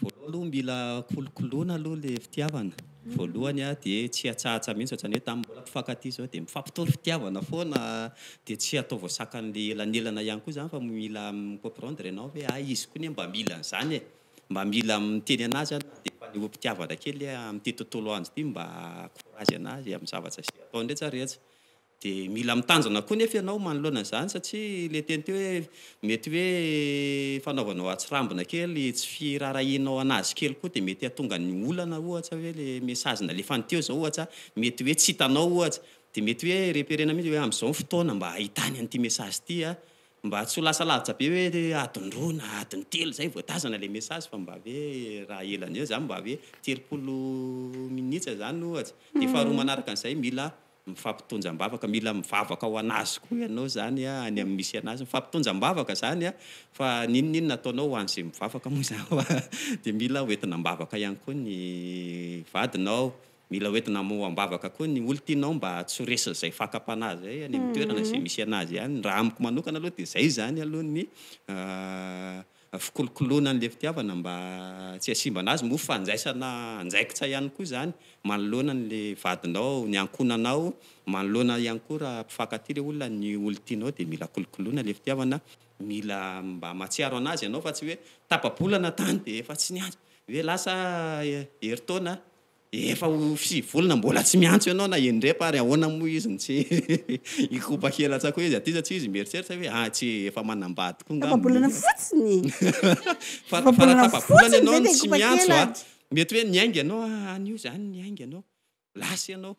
voalohany aloha mila kolokoloana aloha le fitiavana voalohany dia tsy atsahatra mihitsy ohatrany hoe tamin'ny mbola mpifankatia zao dia mifampitory fitiavana foana dia tsy atao voasakan'le elanelana ihany koa zany fa mila comprendre ianao hoe izy koa ny mba mila an'izany mba mila miteny anazy dia mba ny mpitiavana kely amin'ity tontolo andro ity mba courage anazy amin'ny zavatra sy ataony rehetrarehetra dia mila mitanjona koa nefa ianao manoloana an'izany satria le teny teo hoe mety hoe fanaovanao atsirambina kely tsy firarahinao anazy kely koa dia mety hahatonga ny olana ohatra hoe le message na le fanonteo zao ohatra mety hoe tsy hitanao ohatra dia mety hoe repérena mihitsy hoe amin'izao fotoana mba ahitany an'ity message ity mba tsy ho lasa lavitra be hoe adiny roa na adiny telo zay voatazana le message fa mba hoe raha elana eo zany mba hoe 30 minitra zany ohatra dia faharoa manaraka an'izay mila mifampitonjam-bavaka mila mivavaka ao anazy koa ianao zany any amin'ny misy anazy mifampitonjam-bavaka zany fa ninonninona ataonao ho an'izay mivavaka moa zany dia mila hoentina mivavaka ihany koa ny vadinao mila hoentina moambavaka koa ny olo-tianao mba tsy ho resy izay fakapanazy zay any amin'ny toerana izay misy anazy ihany raha amiko manokana aloha dia izay zany aloha ny fikolokoloana an'le fitiavana mba tsy hasimba anazy mo fanjaisana anjaikitra ihany koa zany manoloana n'le vadinao ny ankonanao manoloana ihany koa raha mpifankatia le olona ny olo-tianao dia mila kolokoloana le fitiavana mila mba matsiaro anazy ianao fa tsy hoe tapabolana tany dia efa tsy niantso hoe lasa heritaona efa volana mbola tsy miantso ianao na endrepa ary ahoana moa izy tsy ikopakelatsako izy aty satsia izy mieritreritra hoe tsy efa manambady koa tapabolana fotsiny tapabolana ianao tsy miantso mety hoe niainga ianao anio zany niainga ianao lasa ianao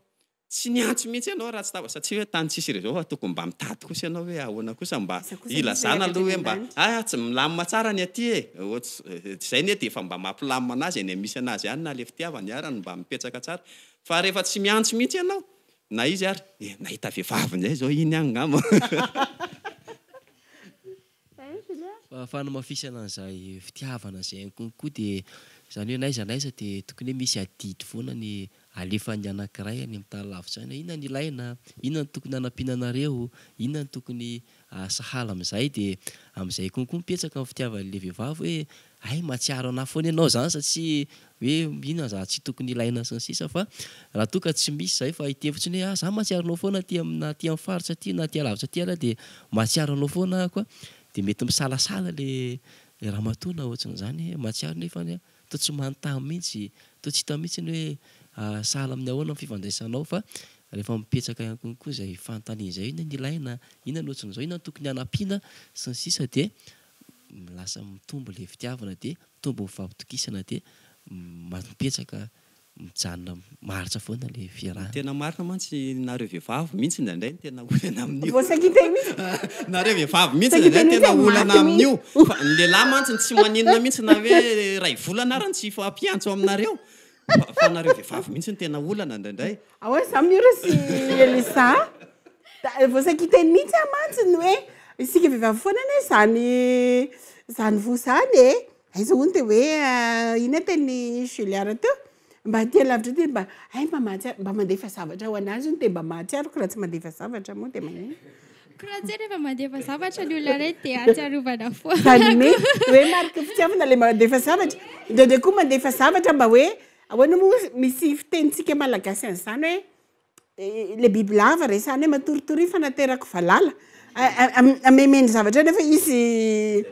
tsy niantso mihitsy ianao raha tsy tava satria hoe tany tsisy ireo fa tokony mba mitady kosa ianao hoe ahoana kosa mba ilazana aloha hoe mba tsy milamina tsara ny aty zay ne dia efa mba mampilamina anazy eny misy anazy ihany na le fitiavany arany mba mipetraka tsara fa rehefa tsy miantso mihitsy ianao na izy ary nahita vehivavy zay zao iny any ngamba fa fanamafisana an'izay fitiavana zay konkoa dia izany hoe naiza naiza dia tokony hoe misy adidy foana ny alefany anankiray any amin'ny tany lavitra any inona ny ilaina inona ny tokony hanampiananareo inona ny tokony sahala amin'izay dia amin'izay konkoa mipetraka amin'ny fitiavan'le vehivavy hoe matsiaro anahy foana ianao zany satria hoe inona za tsy tokony ilaina sy ny sisa fa raha toka tsy misy zay fa hitefotsiny hoe za matsiaronao foana aty amin'ny faritra aty na aty alavitra aty ala dia matsiaronao foana koa dia mety misalasala le rahamatona ohatran'izany matsiaro nefa to tsy manontany mihitsy to tsy hita mihitsy ny hoe sahala amin'ny ahoana amin'ny fifandraisanao fa rehefa mipetraka ihany konkoa izay fanontaniana izay inona ny ilaina inona ny ohatran'izao inona ny tokony hanampiana sy ny sisa dia lasa mitombo le fitiavana dia mitombo mifampitokisana dia mipetraka mijanona maharitra foana le fiarahana tena marina mantsy nareo vehivavy mihitsy indraindray tena olana amin'io nareo vehivavy mihitsy indraindray tena olana amin'io fa ny lehilahy mantsy tsy maninona mihitsy na hoe ray volana arany tsy fampiantso aminareo fa nareo vehivavy mihitsy ny tena olana indraindray ahoana za mihora sy elisa voasakiteny mihitsy mantsy ny hoe isika vehivavy foana ny zany vo zany aiza hony dia hoe ina teny Juliara teo mba tia lavitra ty mba mba mandefa zavatra ho anazy ony dia mba mahatsiaroko raha tsy mandefa zavatra moa dia maneno koraha tsy rehefa mandefa zavatra ny olona ray dia atsiarovana foana zany hoe marika fitiavana le mandefa zavatra indraindray koa mandefa zavatra mba hoe ahoana moa misy fitenitsika malagasy an'izany hoe le biby lava resany hoe matoritory fanaterako valala amemeny zavatra nefa izy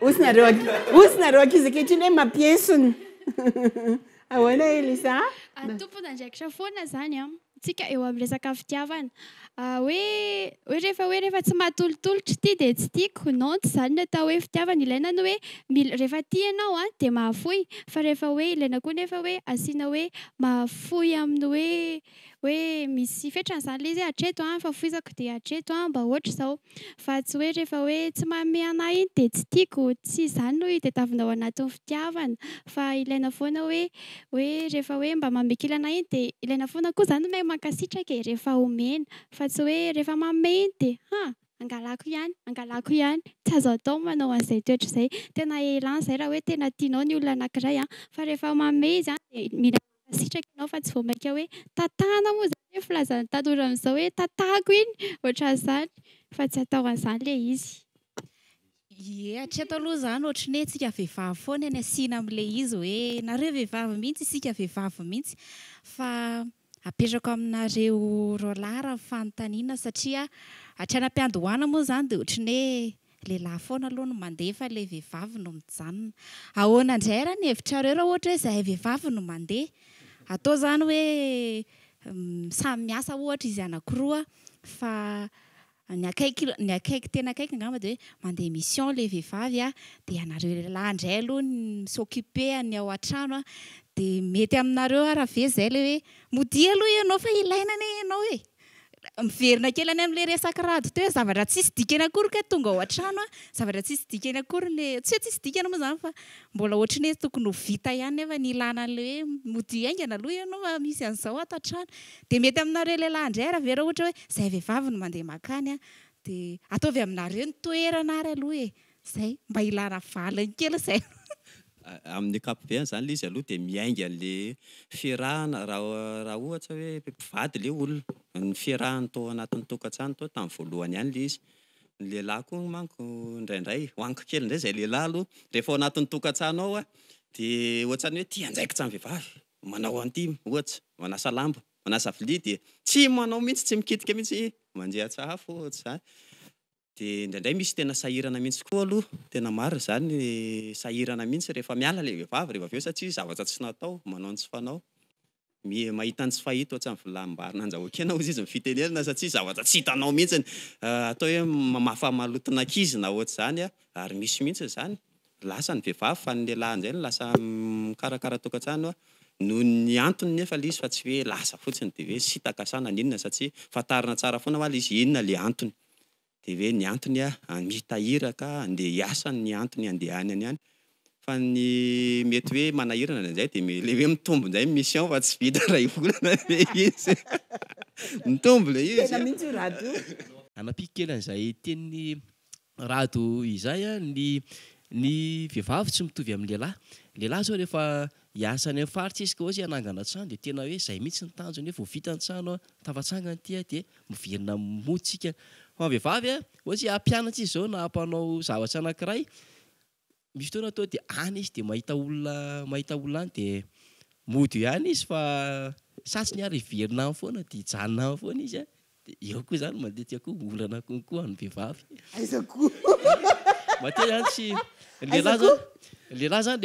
osonareo ankizy ankehitriny hoe mampiesony ahoana Elisa tompona ndraikitra foana zany a tsika eo amin'ny resaka fitiavana hoe rehefa tsy mahatolotolotra ty de tsy tiako non tsy zany natao hoe fitiavana ilaina ny hoe rehefa tia ianao a de mahafoy fa rehefa hoe ilaina koa nefa hoe asiana hoe mahafoy amin'ny hoe misy fetrany zany le izy hatreto fa foizako de hatreto mba ohatra zao fa tsy hoe rehefa hoe tsy manome anahy iny de tsy tiako tsy zany no itadiavinao anatin'ny fitiavana fa ilaina foana hoe rehefa hoe mba mamekila anahy iny de ilaina foana koa zany mahay mankasitraka rehefa omena fa tsy hoe rehefa manome iny de angalako ihany tsy azo atao manao an'izay toetra izay tena elan zay raha hoe tena tianao ny olona anankiray fa rehefa manome izy de mila sitraka ianao fa tsy vao maika hoe tatahana moa zany filazan'ny tanora amin'izao hoe tatahako iny ohatran'izany fa tsy atao an'izany le izy hatreto aloha zany ohatrany hoe tsika vehivavy foana ny asiana amin'le izy hoe nareo vehivavy mihitsy isika vehivavy mihitsy fa apetrako aminareo rolara fanontaniana satria atranam-piandohana moa zany de ohatrany hoe lehilahy foana aloha no mandeha fa le vehivavy no mijanona ahoana indray raha ny hevitrareo raha ohatra hoe zahay vehivavy no mandeha atao zany hoe samy miasa ohatra izy anankiroa fa ny akaiky tena akaiky angamba de hoe mandeha mission le vehivavy de anareo lehilahy indray aloha s'occuper ny ao an-trano de mety aminareo raha ve zay le hoe modia aloha ianao fa ilaina ane ianao miverina kely any amin'le resaka rado teo zavatra tsisy dikany akory ka tonga ao an-trano zavatra tsisy dikany akory le tsy hoe tsisy dikany moa zany fa mbola ohatrany hoe tokony ho vita ihany nefa ny ilana an'le hoe modia aingana aloha ianao misy an'izao ato an-trano de mety aminareo lehilahy indray raha vera ohatra hoe zay vehivavy no mandeha makany de ataovy aminareo ny toerana ary aloha zay mba ilana valiny kely zay amin'ny ankapobeny zany le izy aloha de miainga an'le fiarahana raha ohatra hoe mpivady le olona ny fiarahana tao anatin'ny tokantrano tao tamin'ny voalohany ihany le izy ny lehilahy koa manko indraindray hoaniko kely indray zay lehilahy aloha rehefa ao anatin'ny tokantrano ao de ohatrany hoe tia anjaikitra ny vehivavy manao an'ity ohatra manasa lamba manasa vilia de tsy manao mihitsy tsy mikitika mihitsy manjehatsahafo ohatra zany de indraindray misy tena sahirana mihitsy koa aloha tena maro zany sahirana mihitsy rehefa miala le vehivavy rehefa aveo satria zavatra tsy natao manao ny tsy fanao mahita ny tsy fahita ohatran'ny vilanim-bary nandrahoakena ozy izy mifitenenana satria zavatra tsy hitanao mihitsy atao hoe mafamalotina ankizy na ohatra zany ary misy mihitsy zany lasa ny vehivavy fa ny lehilahy an'izay no lasa mikarakara tokantrano no ny antony nefa le izy fa tsy hoe lasa fotsiny de hoe sy hitakasana n'inona satria fatarina tsara foana hoa le izy inona le antony de hoe ny antony mitahiraka andeha hiasa ny antony andehany any ihany fa ny mety hoe manahirana an'izay de le hoe mitombo indray mission fa tsy vita ray volana le izy mitombo le izy tena mihitsy rado anapiky kely an'izay tenin'ny rado izay ny vehivavy tsy mitovy amin'ny lehilahy zao rehefa hiasa any amin'ny faritra izy ka ohatsy hanangana trano de tena hoe zay mihitsy ny tanjony hoe vao vita ny trano tafatsangany ty de miverina motsika fa vehivavy ohatsy hampianatra izy zao na hampanao zavatra anankiray misy fotoana atao de any izy de mahita olona any de mody ihany izy fa satsiny ary hiverina any foana de hijanona any foana izy de eo koa zany mandeha koa olana konkoa ny vehivavy aizakoa matea zany tsy lehilahy zany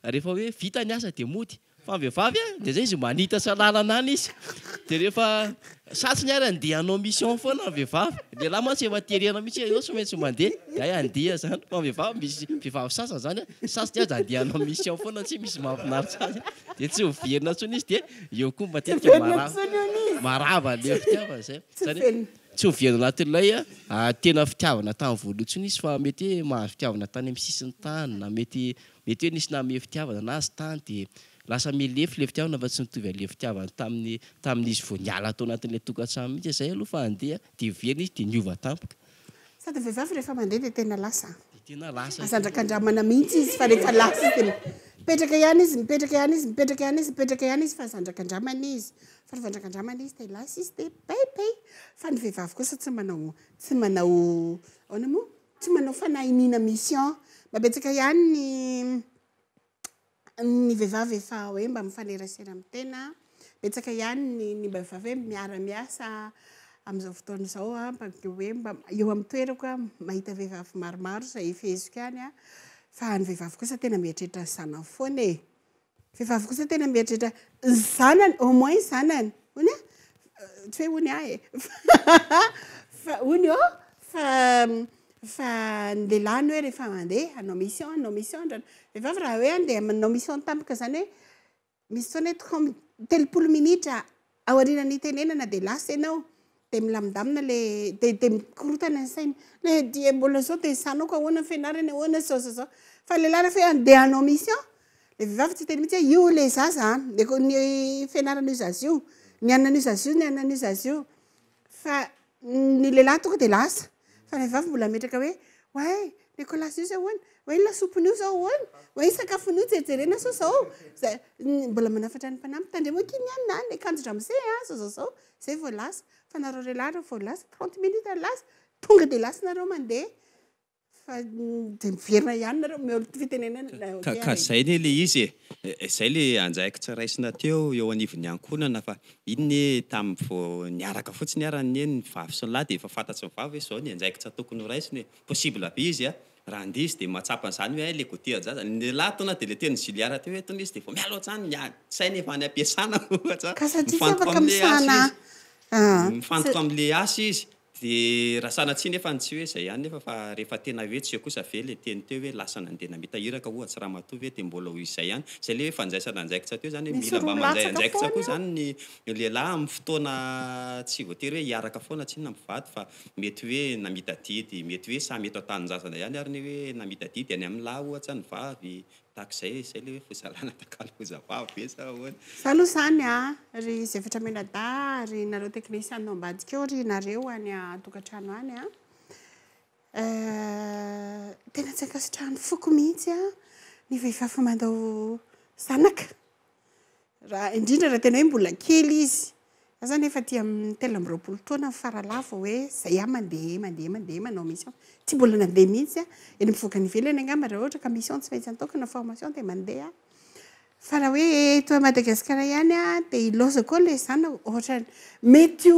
rehefa hoe vita ny asa de mody fa vehivavy de zay izy manitatra lalana any izy de rehefa satsiny ary andeha anao mission foana vehivavy lehilahy mantsy efa terena mihitsy eo tsy maintsy mandeha de ay andeha zany fa vehivavy misy vehivavy sasany zany satsiny azy andeha anao mission foana tsy misy mahafinaritra azy de tsy hoverina tsony izy de eo koa matetika marava le fitiavana zay zany tsy hoverina anatin'ilay tena fitiavana tamin'ny voaloha tsony izy fa mety hoe mahazo fitiavana tany amin'ny sisiny tany na mety hoe nisy name fitiavana na azy tany de lasa melefy le fitiavana fa tsy mitovy le fitiavana tamin'izy vao niala tao anatin'ilay tokantrano mihitsy zay aloha fa andeha de verina izy de niova tampoka sady vehivavy rehefa mandeha de tena lasa azandrakandramana mihitsy izy fa rehefa lasa izy mipetraka ihany izy fa azandrakandramana izy fa revandrakandramana izy de lasa izy de baibay fa ny vehivavy kosa tsy manao aona moa tsy manao fanahinina mission mabetsaka ihany ny vehivavy efa hoe mba mifanerasera amin'ny tena betsaka ihany ny vehivavy hoe miara-miasa amin'izao fotoana izao a mba hoe mba eo amin'ny toerako a mahita vehivavy maromaro izay feheziko ihany a fa ny vehivavy kosa tena mieritreritra ny zanany foana e vehivavy kosa tena mieritreritra zanany au moins zanany hony a tsy hoe hony ahy e fa hony eo fa ny lehilahy ny hoe rehefa mandeha hanao mission ndrano vehivavy raha hoe andeha manao mission tampoka zany hoe misy fotoana hoe 30 minitra ao aorian'ny tenenana dia lasa ianao dia milamindamina dia mikorotana ny sainy le dia mbola zao dia sanako ahoana fianarana ahoana zao fa lehilahy rehefa andeha hanao mission le vehivavy tsy teny mihitsy io le zaza dia ny fianarana io zaza io ny anana io zaza io ny anana io zaza io fa ny lehilahy tonga dia lasa fa ny vehivavy mbola metraka hoe way Nicolas io zao ahoana way lasopin'io zao ahoana way sakafon'io jejerena zao mbola manafatra ny mpanampy tandremo kiny ihany na ny akanjo ramizay zao zay vao lasa fa nareo lehilahy vao lasa 30 minutes lasa tonga dia lasa nareo mandeha fa dia miverina ihany nareo miolo fitenenana ka zay ne le izy zay le anjaiko tsy raisina teo eo anivon'ny ankonana fa inony tamin'ny vao niaraka fotsiny arany ny vavy sy ny lahy dia efa fantatsy ny vavy hoe zao ny anjaiko tsy tokony ho raisiny possible be izy a raha andizy dia mahatsapa an'izany hoe le gotia jaza ny lahy tona dia le teny Juliara teo hoe tona izy dia vao mialo atsany sainy efa any ampiasana ohatra mifantoka amin'le asa izy dia raha sanatsy nefa tsy hoe zay ihany nefa fa rehefa tena hoe tsy eo kosa ve le teny teo hoe lasa nandeha namitahiraka ohatsy raha matoa hoe dia mbola ho izay ihany zay le hoe fanjaisana anjaikitra teo zany mila mba mandray anjaikitra koa zany ny lehilahy amin'ny fotoana tsy voatery hoe hiaraka foana tsy inona mivady fa mety hoe namita didy mety hoe samy eto an-taninjazana ihany ary ny hoe namita didy any amin'ny lahy ohatra ny vavy takzay zay le hoe fozalana takalokozavavy sa ahoana za aloha zany ry zefatra menada ry nareo teknisiany no ambadika eo ry nareo any tokantrano any tena tsy ankasitrahany foko mihitsy ny vehivavy mandao zanaka raha indrindra raha tena hoe mbola kely izy zany efa ty amin'ny 13 taona faralava hoe zay mandeha manao mission tsy mbola nandeha mihitsy eny mivoaka ny ivelany angamba raha ohatra ka mission tsy maintsy antaokana formation dia mandeha fa raha hoe eto Madagasikara ihany dia iloza koa le zana ohatra mety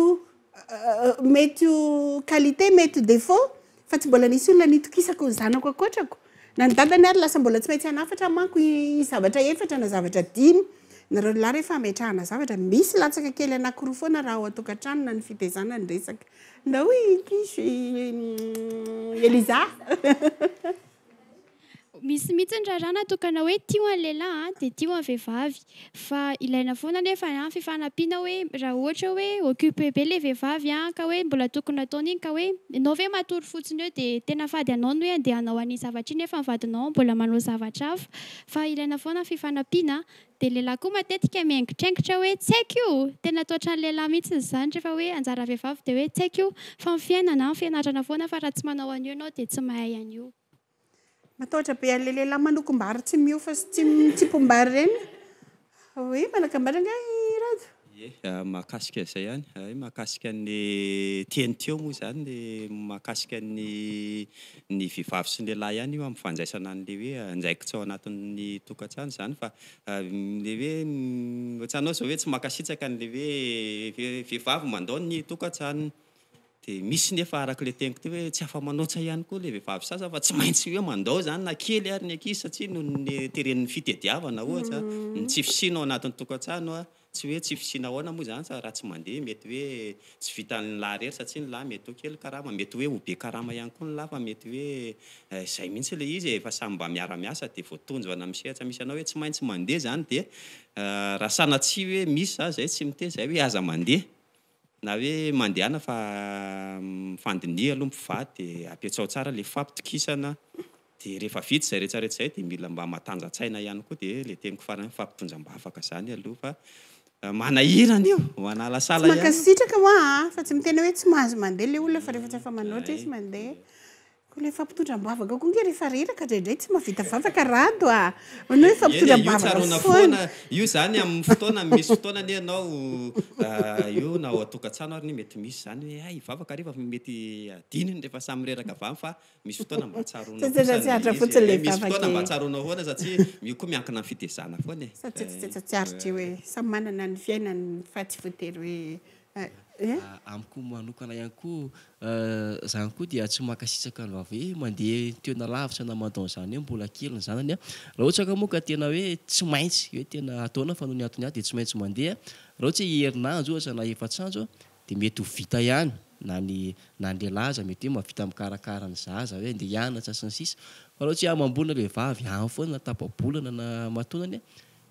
io qualité mety io défaut fa tsy mbola nisy olona nitokisako ny zanako akotrako na ny dadany ary lasa mbola tsy maintsy hanafatra manko i zavatra efatra na zavatra dimy nareo lahy rehefa ametrahana zavatra misy latsaka kely anankiroa foana raha ao atokantrano na ny fitezana ny resaka nda hoe kisy Eliza misy mihitsy ny raharaha tokana hoe tio any lehilahy dia tio any vehivavy fa ilaina foana nefa fifanampiana hoe raha ohatra hoe occupé be le vehivavy ka hoe mbola tokony ataony iny ka hoe ianao ve matory fotsiny eo dia tena fady anao ny hoe andeha hanao an'iny zavatra iny nefa ny vadinao mbola manao zavatra hafa fa ilaina foana fifanampiana dia lehilahy koa matetika miaingitraingitra hoe tsy haiko io tena toatra ny lehilahy mihitsy izany rehefa hoe anjara vehivavy dia hoe tsy haiko io fa ny fiainana fianarana foana fa raha tsy manao an'io ianao dia tsy mahay an'io matahotra be an'le lehilahy manokom-bary tsy miofa sy tsy pombary reny hoe manakambary anga irado mahakasika zay ihany mahakasika ny tiany teo moa zany le mahakasika ny vehivavy sy ny lehilahy ihany io amin'ny fanjaisana an'le hoe anjaikitra ao anatin'ny tokantrano zany fa le hoe ohatranao zao hoe tsy makasitsaka n'le hoe vehivavy mandao ny tokantrano dia misy nefa araka le teniko teo hoe tsy afa-manoatra ihany koa le vehivavy sasa fa tsy maintsy hoe mandao zany na kely ary ny ankizy satria no ny teren'ny fitediavana ohatra ny tsy fisina ao anatin'ny tokantrano tsy hoe tsy fisina ahoana moa zany sa raha tsy mandeha mety hoe tsy vitan'ny lahy rery satria ny lahy mety ho kely karama mety hoe ho be karama ihany koa ny lahy fa mety hoe zay mihitsy le izy efa samy mba miara-miasa dia voatonjona amin'ny sehatra misy anao hoe tsy maintsy mandeha zany dia raha sanatsy hoe misy za zay tsy miteny zay hoe aza mandeha na hoe mandehana fa fandinia aloha mpivady dia ampiatsao tsara le fampitokisana dia rehefa vita zay rehetrarehetra zay dia mila mba matanjatsaina ihany koa dia le teniko farany fampitondram-bavaka zany aloha fa manahirana io manalasala ihany makasitraka moa fa tsy miteny hoe tsy mahazo mandeha le olona fa rehefa tsy afa manoatra izy mandeha koa le fampitondram-bavaka koa nge rehefa reraka indraindray tsy mahavita vavaka rado manao hoe fampitondram-bavaka foana io zany amin'ny fotoana misy fotoana ny ianao io na ao atokantrano ary ny mety misy zany hoe ay vavaka rehefa mety adininy rehefa samy reraka vavy fa misy fotoana mba tsaronamisy fotoana mba tsaroana foana satria io koa miankina amin'ny fitezana foana satria tsy aritra hoe samy manana ny fiainany fa tsy voatery hoe amiko manokana ihany koa zany koa dia tsy makasitsaka ny vavy mandeha toena lavitra na manao zany hoe mbola kely ny zanany raha ohatra ka moa ka tena hoe tsy maintsy hoe tena ataona fa noho ny antony dia tsy maintsy mandeha raha ohatra herinandro ohatra na efatrandro dia mety ho vita ihany na ny lehilahy mety hoe mavita mikarakara ny zaza hoe andeha hianatra sy ny sisa fa raha ohatra amam-bolana le vavy any foana na tapa-bolana na matonany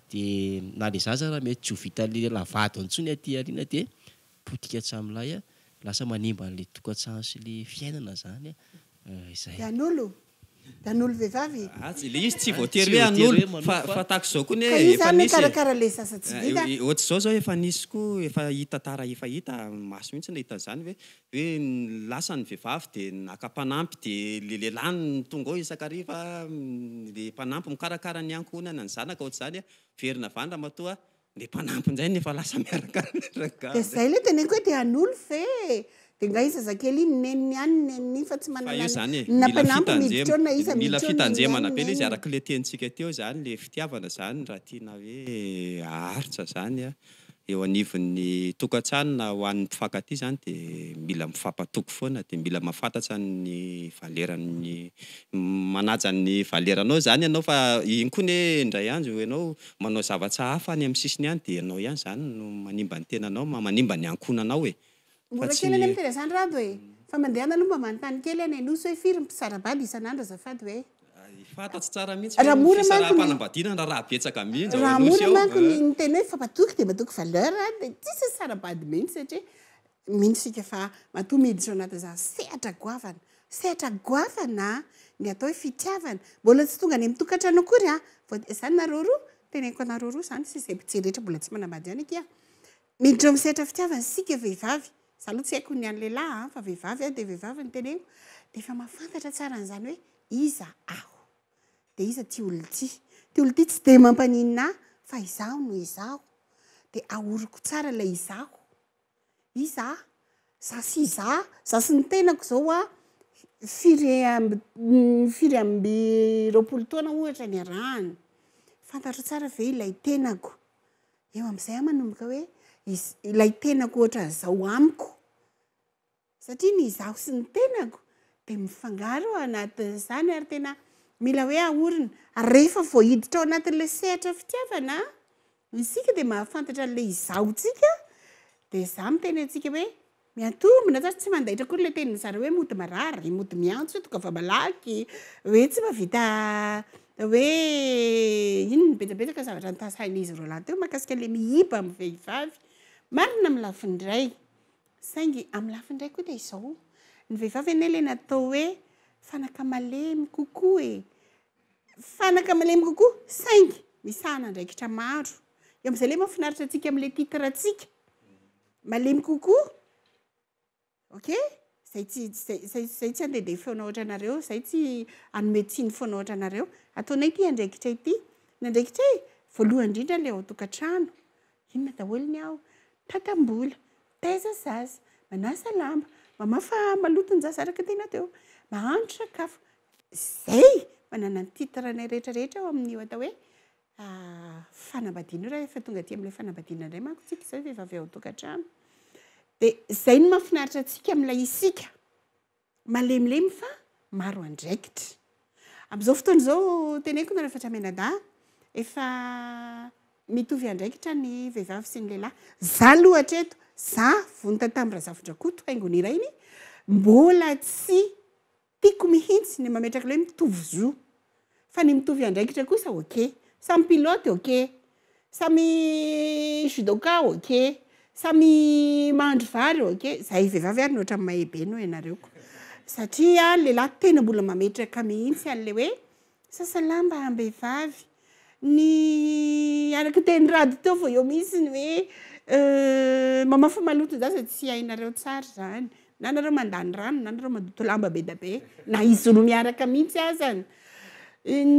dia na le zaza raha mety tsy ho vita le lavady antsony aty ariana dia potika hatramilay lasa manimba n'le tokantrano sy le fiainana zany izay dan'olo vehivavy le izy tsy voatery hoe an'olo fa tahaka izao koa ny efa nisy karakara le sasa tsy vita ohatra zao zao efa nisy koa efa hita tara efa hita maso mihitsy na hita zany hoe lasa ny vehivavy dia naka-panampy dia le lehilahy ny tonga ao isakariva le mpanampy mikarakara ny ankohonana ny zanaka ohatra zany verina vandra matoa le mpanampy inzay nefa lasa miaraka dia zay le teneniko hoe dia an'olo fe dia nga izy zazakely neniny any neniny fa tsy manana na mpanampy miditra izy mila fitanjemana be le izy araka le tenitsika teo zany le fitiavana zany raha tiana hoe aharitra zany eo anivon'ny tokantrano na ho an'ny mpifankatia zany dia mila mifampatoko foana dia mila mahafantatra ny valeran'ny manaja ny valeranao zany ianao fa iny koa ne indray andro ianao manao zavatra hafa any amin'ny sisiny any dia ianao ihany zany no manimba ny tenanao manimba ny ankonanao mora kely any amin'ny tena zany rado fa mandehana aloha mba manontany kely any anosy hoe firy mpisarabady isan'andro azafady hoe fantatsy tsara mihitsy raha mora fanambadiana raha betsaka mihitsy raha mora manko ny tena hoe fampatoky dia matoky valeur dia tsisy sarabady mihitsy satria mihitsika fa matoa miditra anaty za sehatra goavana ny atao hoe fitiavana mbola tsy tonga any amin'ny tokantrano akory zany nareo roa teneniko nareo roa zany sisy mpitseretra mbola tsy manambady any akia miditra amin'ny sehatra fitiavana sika vehivavy za aloha tsy haiko ny any lehilahy fa vehivavy dia vehivavy ny teneniko dia efa mahafantatra tsara n'izany hoe iza aho dia iza ty olo ty tsy dia mampaninina fa izaho no izaho dia ahoriko tsara ilay izaho iza zasy iza zasy ny tenako zao firy amby roapolo taona ohatra ny arahany fantatro tsara ve ilay tenako eo amin'izay manomboka hoe ilay tenako ohatra zao amiko satria ny izaho sy ny tenako dia mifangaro anatin'izany ary tena mila hoe ahorina rehefa voahiditra ao anatin'ilay sehatra fitiavana isika dia mahafantatra n'ilay izahotsika dia za miteny antsika hoe miatombona tsary tsy mandaitra koa ilay teniny zareo hoe mody marary mody miantso hoe tonga fa malaky hoe tsy mavita hoe ino ny betsabetsaka zavatra nitasain'izy roa lahy teo makasika ilay mihiba amin'ny vehivavy marina amin'ny lafindray saingy amin'ny lafindray koa dia izao ny vehivavy eny ilay natao hoe fanaka malemy kokoa fanaka malemy kokoa saingy misahana ndraikitra maro eo amin'izay le mahafinaritra antsika amin'ilay titratsika malemy kokoa ok zay tsy andeha foana ohatra anareo zay tsy anometsiny foana ohatra anareo ataonay ity andraikitra ity ny andraikitra voalohany indrindra ilay ao tokantrano inona daholony aho tatambola taiza zaza manasa lamba mamafa malotony zaza araka tena teo mahandro sakafo zay manana ny titranay rehetrarehetra ao amin'io atao hoe fanambadiana raha efa tonga aty amin'ilay fanambadiana indray manko tsika izao vehivavy ao tokantrano dia zay no mahafinaritra antsika amin'ilay isika malemilemy fa maro andraikitra amin'izao fotoana izao teneniko na rehefa tramenada efa mitovy andraikitra ny vehivavy sy ny lehilahy za lohatra eto za vonontatamira zavondrakoto haingony irainy mbola tsy tiako mihitsy ny mametraka ilay mitovy zo fa ny mitovy andraikitra kosa ok samy pilote ok samy judoka ok samy mahandro vary ok zay vehivavy ary nohatra mahebe no ianareoko satria lehilahy tena mbola mametraka mihitsy an'le hoe sasalamba ambehivavy ny araka teny rady teo vao eo misy ny hoe mamafa maloto zaza tsy hainareo tsara zany na nareo mandany rano na nareo mandoto lamba be da be na izy no miaraka mihitsy azany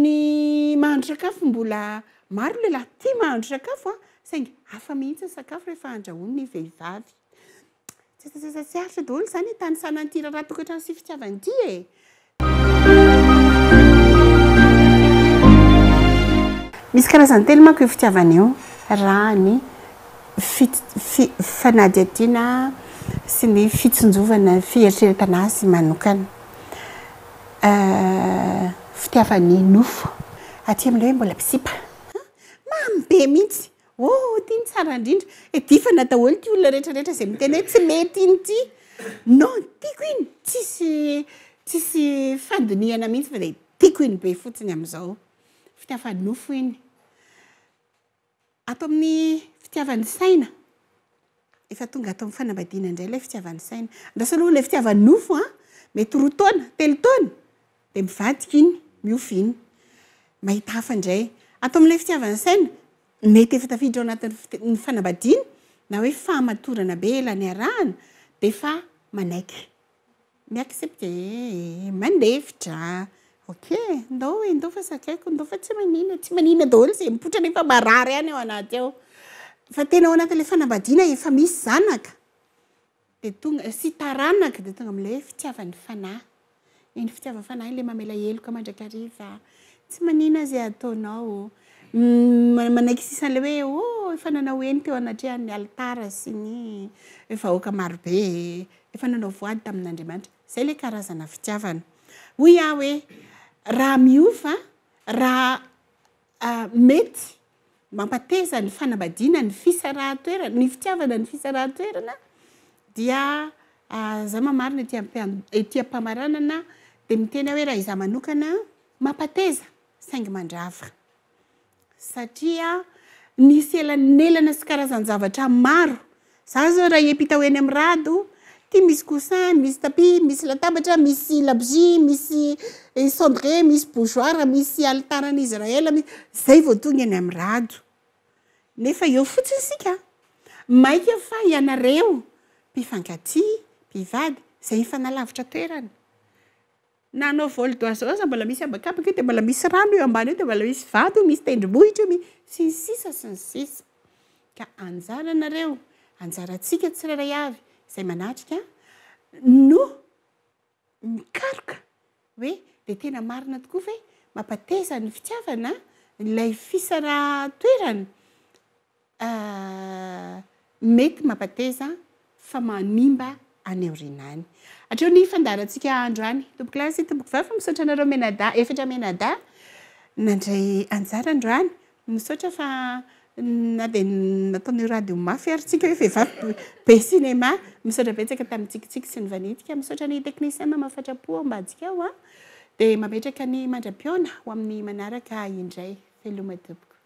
ny mahandro sakafo mbola maro lehilahy tia mahandro sakafo saingy hafa mihitsy ny sakafo rehefa andrahoiny ny vehivavy tsy aritra daholo zany tany sananty raha tokantrano sy fitiavany ity misy karazany telo manko io fitiavana io rany fanadihadiana sy ny fitsinjovana fieritreretana azy manokana fitiavany nofo aty amin'ilay hoe mbola misipa mambe mihitsy tia ny tsara indrindra difana daholo ty olona rehetrarehetra zay miteny hoe tsy mety iny ty non tiako iny tsisy fandiniana mihitsy fa dia tiako iny be fotsiny amin'izao fitiavany nofo iny ato amin'ny fitiavany saina efa tonga atao amin'ny fanambadiana indray ilay fitiavany saina andraso aloha ilay fitiavany nofo mety 2 taona 3 taona dia mivadika iny miofy iny mahita hafa indray atao amin'ilay fitiavany saina mety efa tafiditra ao anatin'ny fanambadiana na hoe fahamatorana be elany arahana dia efa manaiky miaccepte mandefitra ok ndao fa sakaiko ndao fa tsy manina daholo zay mipotra nefa marary ihany ao anaty ao fa tena ao anatin'ilay fanambadiana efa misy zanaka dia tonga sy taranaka dia tonga amin'ilay fitiavany fanahy iny fitiavany fanahy ilay mamela heloka mandrakariva tsy manina zay ataonao manaiky sisan'ilay hoe efa nanao eny teo anatrehan'ny altara sy ny vahoaka marobe efa nanao voady tamin'Andriamanitra zay ilay karazana fitiavana hoy aho hoe raha miofa raha mety mampateza ny fanambadiana ny fisarahan-toerana ny fitiavana ny fisarahan-toerana dia za mamarina ety am-pamaranana dia mitena hoe raha izaho manokana mampateza saingy mandrava satria nisy elanelana sy karazan-javatra maro za zao raha hiampita ho eny amin'ny rado ty misy coussin misy tapis misy latabatra misy labougie misy cendrier misy bougeoir misy altaran'i Israël zay vao tonga eny amin'ny rado nefa eo fotsiny sika maika fa ianareo mpifankatia mpivady zay mifanalavitra toerana na anao vol d'oiseau mbola misy ambakambaka io dia mbola misy rano eo ambany io dia mbola misy vato misy tendrombohitra sy ny sisa ka anjaranareo anjarantsika tsirairay avy zay manatrika no mikaroka hoe dia tena marina tokoa fa mampateza ny fitiavana ilay fisarahan-toerana mety mampateza fa manimba any aorianany atreo ny fandarantsika andro any tompoko lahy sy tompoko vavy misaotra anareo menada efatra menada nandray anjara andro any misaotra fa na dia nataon'io radio mafy ary tsika hoe vehivavy be cinéma misaotra betsaka tamin'ntsikitsiky sy ny vanitika misaotra ny technicien mafatrapo ambadika ao dia mametraka ny mandram-piona ho amin'ny manaraka indray veloma tompoko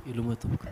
veloma tompoko